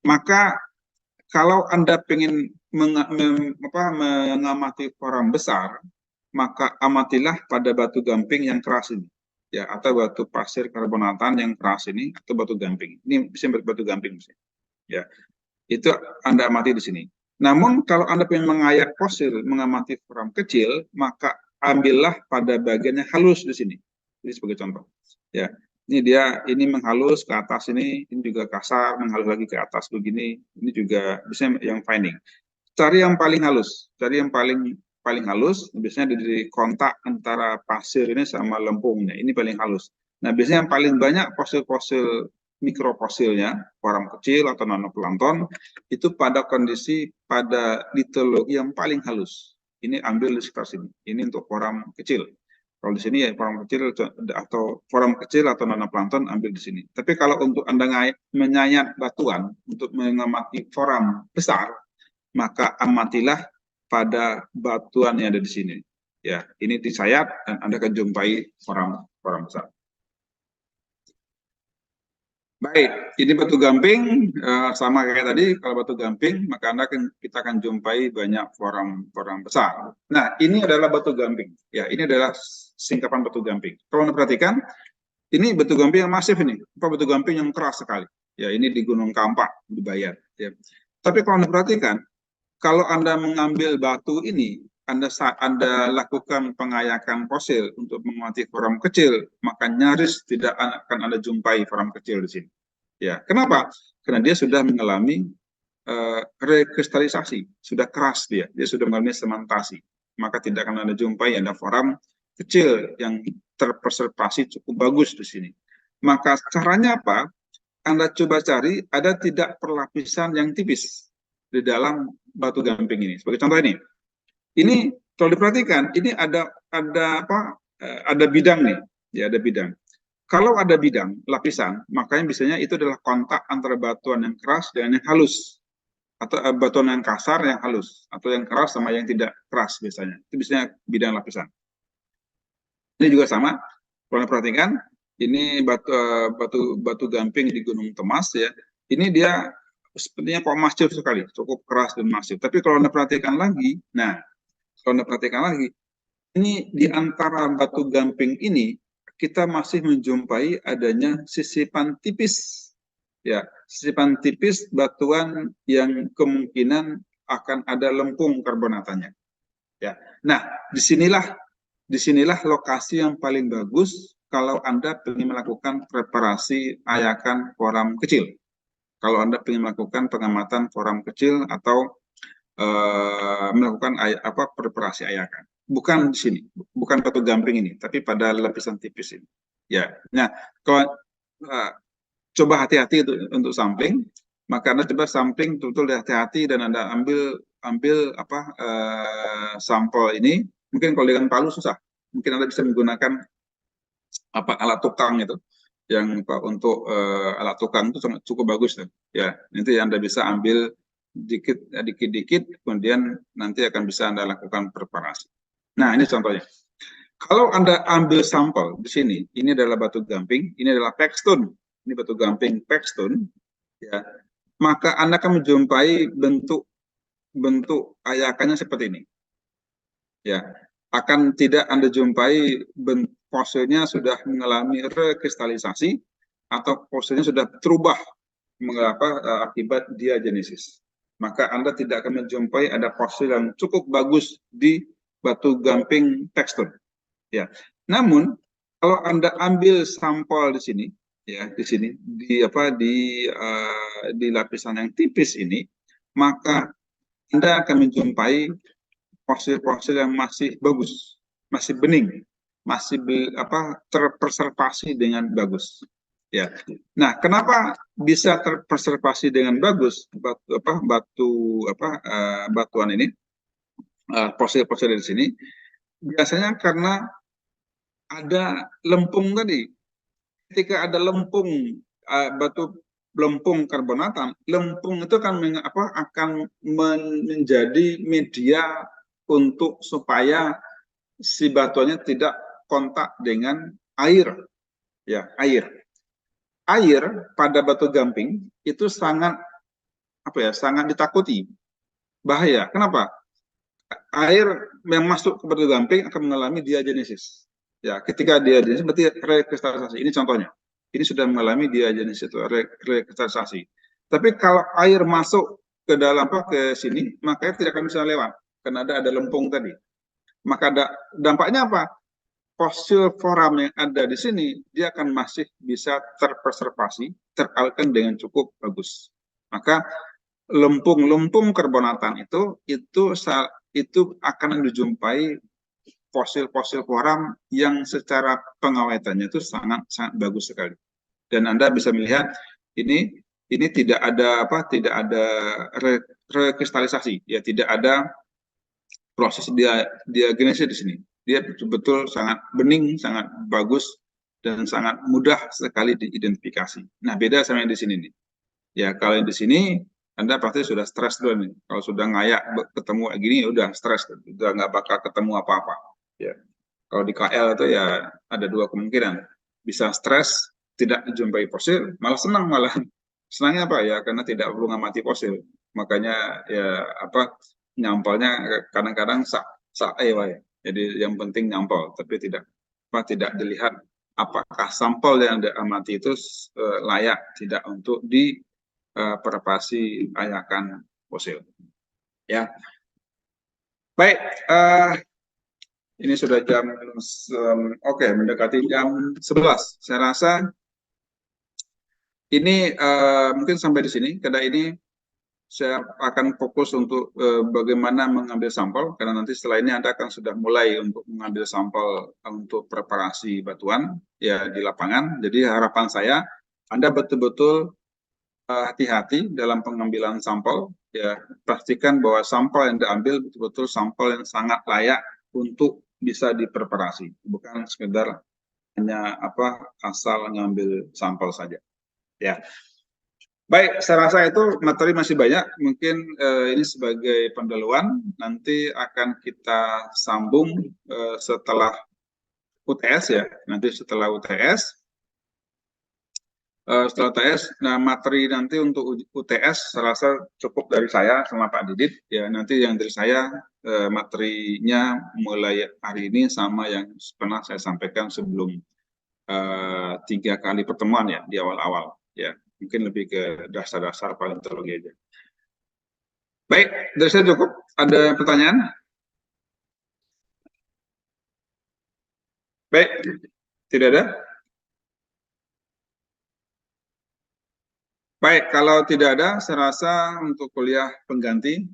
Maka kalau Anda ingin mengamati forum besar, maka amatilah pada batu gamping yang keras ini, ya, atau batu pasir karbonatan yang keras ini, atau batu gamping. Ini bisa batu gamping, ya. Itu Anda amati di sini. Namun kalau Anda ingin mengayak fosil, mengamati forum kecil, maka ambillah pada bagian yang halus di sini. Ini sebagai contoh. Ya, ini menghalus ke atas ini juga kasar, menghalus lagi ke atas begini. Ini juga bisa yang finding. Cari yang paling halus, paling halus biasanya di kontak antara pasir ini sama lempungnya. Ini paling halus. Nah, biasanya yang paling banyak fosil-fosil mikrofosilnya, forum kecil atau nanoplankton, itu pada litologi yang paling halus. Ini ambil di sekitar sini. Ini untuk forum kecil. Kalau di sini ya forum kecil atau nanoplankton ambil di sini. Tapi kalau untuk Anda menyayat batuan untuk mengamati forum besar, maka amatilah pada batuan yang ada di sini. Ya, ini disayat dan Anda akan jumpai forum besar. Baik, ini batu gamping sama kayak tadi. Kalau batu gamping, maka kita akan jumpai banyak forum besar. Nah, ini adalah batu gamping. Ya, ini adalah singkapan batu gamping. Kalau Anda perhatikan, ini batu gamping yang masif ini. Batu gamping yang keras sekali. Ya, ini di Gunung Kampak di Bayat. Ya. Tapi kalau Anda perhatikan, kalau Anda mengambil batu ini, Anda lakukan pengayakan fosil untuk mengamati forum kecil, maka nyaris tidak akan Anda jumpai forum kecil di sini. Ya, kenapa? Karena dia sudah mengalami rekristalisasi, sudah keras dia sudah mengalami sementasi. Maka tidak akan Anda jumpai ada forum kecil yang terpreservasi cukup bagus di sini. Maka caranya apa? Anda coba cari ada tidak perlapisan yang tipis di dalam batu gamping ini. Sebagai contoh ini kalau diperhatikan ini ada bidang nih, ya ada bidang. Kalau ada bidang lapisan, makanya biasanya itu adalah kontak antara batuan yang keras dengan yang halus, atau batuan yang kasar yang halus, atau yang keras sama yang tidak keras biasanya. Itu biasanya bidang lapisan. Ini juga sama. Kalau perhatikan, ini batu gamping di Gunung Temas ya. Ini dia sepertinya kok masif sekali, cukup keras dan masif. Tapi kalau Anda perhatikan lagi, nah, kalau Anda perhatikan lagi, ini di antara batu gamping ini, kita masih menjumpai adanya sisipan tipis. Ya, sisipan tipis batuan yang kemungkinan akan ada lempung karbonatanya. Ya. Nah, disinilah lokasi yang paling bagus kalau Anda ingin melakukan preparasi ayakan foram kecil. Kalau Anda ingin melakukan pengamatan foram kecil atau melakukan preparasi ayakan. Bukan di sini, bukan batu gamping ini, tapi pada lapisan tipis ini. Ya, nah kalau coba hati-hati untuk sampling, maka Anda coba sampling betul-betul hati-hati dan Anda ambil sampel ini. Mungkin kalau dengan palu susah, mungkin Anda bisa menggunakan alat tukang itu, yang untuk alat tukang itu cukup bagus tuh. Ya, nanti Anda bisa ambil dikit-dikit, kemudian nanti akan bisa Anda lakukan preparasi. Nah, ini contohnya. Kalau Anda ambil sampel di sini, ini adalah batu gamping, ini adalah pegstone, ini batu gamping pegstone, ya, maka Anda akan menjumpai bentuk ayakannya seperti ini. Ya, akan tidak Anda jumpai fosilnya sudah mengalami rekristalisasi atau fosilnya sudah berubah akibat diagenesis. Maka Anda tidak akan menjumpai ada fosil yang cukup bagus di batu gamping pegstone. Ya. Namun kalau Anda ambil sampel di sini, ya di sini di lapisan yang tipis ini, maka Anda akan menjumpai fosil-fosil yang masih bagus, masih bening, masih terpreservasi dengan bagus. Ya. Nah, kenapa bisa terpreservasi dengan bagus batuan ini, fosil-fosil di sini? Biasanya karena ada lempung tadi. Ketika ada lempung lempung karbonatan, lempung itu akan menjadi media untuk supaya si batuannya tidak kontak dengan air. Ya, air. Air pada batu gamping itu sangat ditakuti, bahaya. Kenapa? Air yang masuk ke batu gamping akan mengalami diagenesis. Ya, ketika diagenesis berarti rekristalisasi. Ini contohnya. Ini sudah mengalami diagenesis atau rekristalisasi. Tapi kalau air masuk ke dalam ke sini, maka air tidak akan bisa lewat karena ada lempung tadi. Maka dampaknya apa? Fosil foram yang ada di sini, dia akan masih bisa terpreservasi, terawetkan dengan cukup bagus. Maka lempung karbonatan itu akan dijumpai fosil-fosil foram yang secara pengawetannya itu sangat bagus sekali. Dan Anda bisa melihat ini tidak ada rekristalisasi, ya, tidak ada proses diagenesis di sini. Dia betul-betul sangat bening, sangat bagus, dan sangat mudah sekali diidentifikasi. Nah, beda sama yang di sini nih. Ya, kalau yang di sini Anda pasti sudah stres dulu nih. Kalau sudah ngayak ketemu gini, udah stres, udah nggak bakal ketemu apa-apa. Ya, kalau di KL itu ya ada dua kemungkinan. Bisa stres, tidak dijumpai fosil, malah senang malah. Senangnya apa ya? Karena tidak perlu ngamati fosil. Makanya ya nyampalnya kadang-kadang jadi yang penting nyampal, tapi tidak dilihat apakah sampel yang diamati itu layak tidak untuk preparasi ayakan fosil. Ya, baik. Ini sudah jam mendekati jam 11. Saya rasa ini mungkin sampai di sini. Karena ini saya akan fokus untuk bagaimana mengambil sampel, karena nanti setelah ini Anda akan sudah mulai untuk mengambil sampel untuk preparasi batuan ya di lapangan. Jadi harapan saya Anda betul-betul hati-hati dalam pengambilan sampel, ya, pastikan bahwa sampel yang diambil betul-betul sampel yang sangat layak untuk bisa dipreparasi, bukan sekedar hanya asal ngambil sampel saja. Ya. Baik, saya rasa itu materi masih banyak. Mungkin ini sebagai pendahuluan, nanti akan kita sambung setelah UTS ya. Nanti setelah UTS, setelah UTS. Nah, materi nanti untuk UTS saya rasa cukup dari saya sama Pak Didit. Ya, nanti yang dari saya materinya mulai hari ini sama yang pernah saya sampaikan sebelum 3 kali pertemuan ya di awal-awal. Ya, mungkin lebih ke dasar-dasar paleontologi aja. Baik, dari saya cukup. Ada pertanyaan? Baik, tidak ada. Baik, kalau tidak ada, saya rasa untuk kuliah pengganti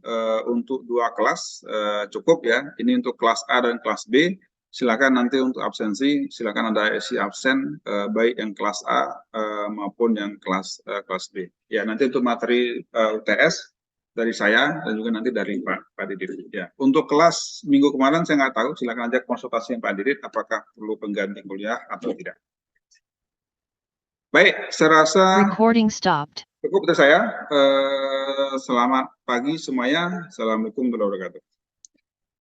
untuk 2 kelas cukup ya. Ini untuk kelas A dan kelas B. Silakan nanti untuk absensi, silakan ada isi absen baik yang kelas A maupun yang kelas B. Ya, nanti untuk materi UTS dari saya dan juga nanti dari Pak Didit. Ya, untuk kelas minggu kemarin saya nggak tahu. Silakan aja konsultasi yang Pak Didit apakah perlu pengganti kuliah atau tidak. Baik, saya rasa Recording stopped. cukup dari saya. Selamat pagi semuanya. Assalamualaikum warahmatullahi wabarakatuh.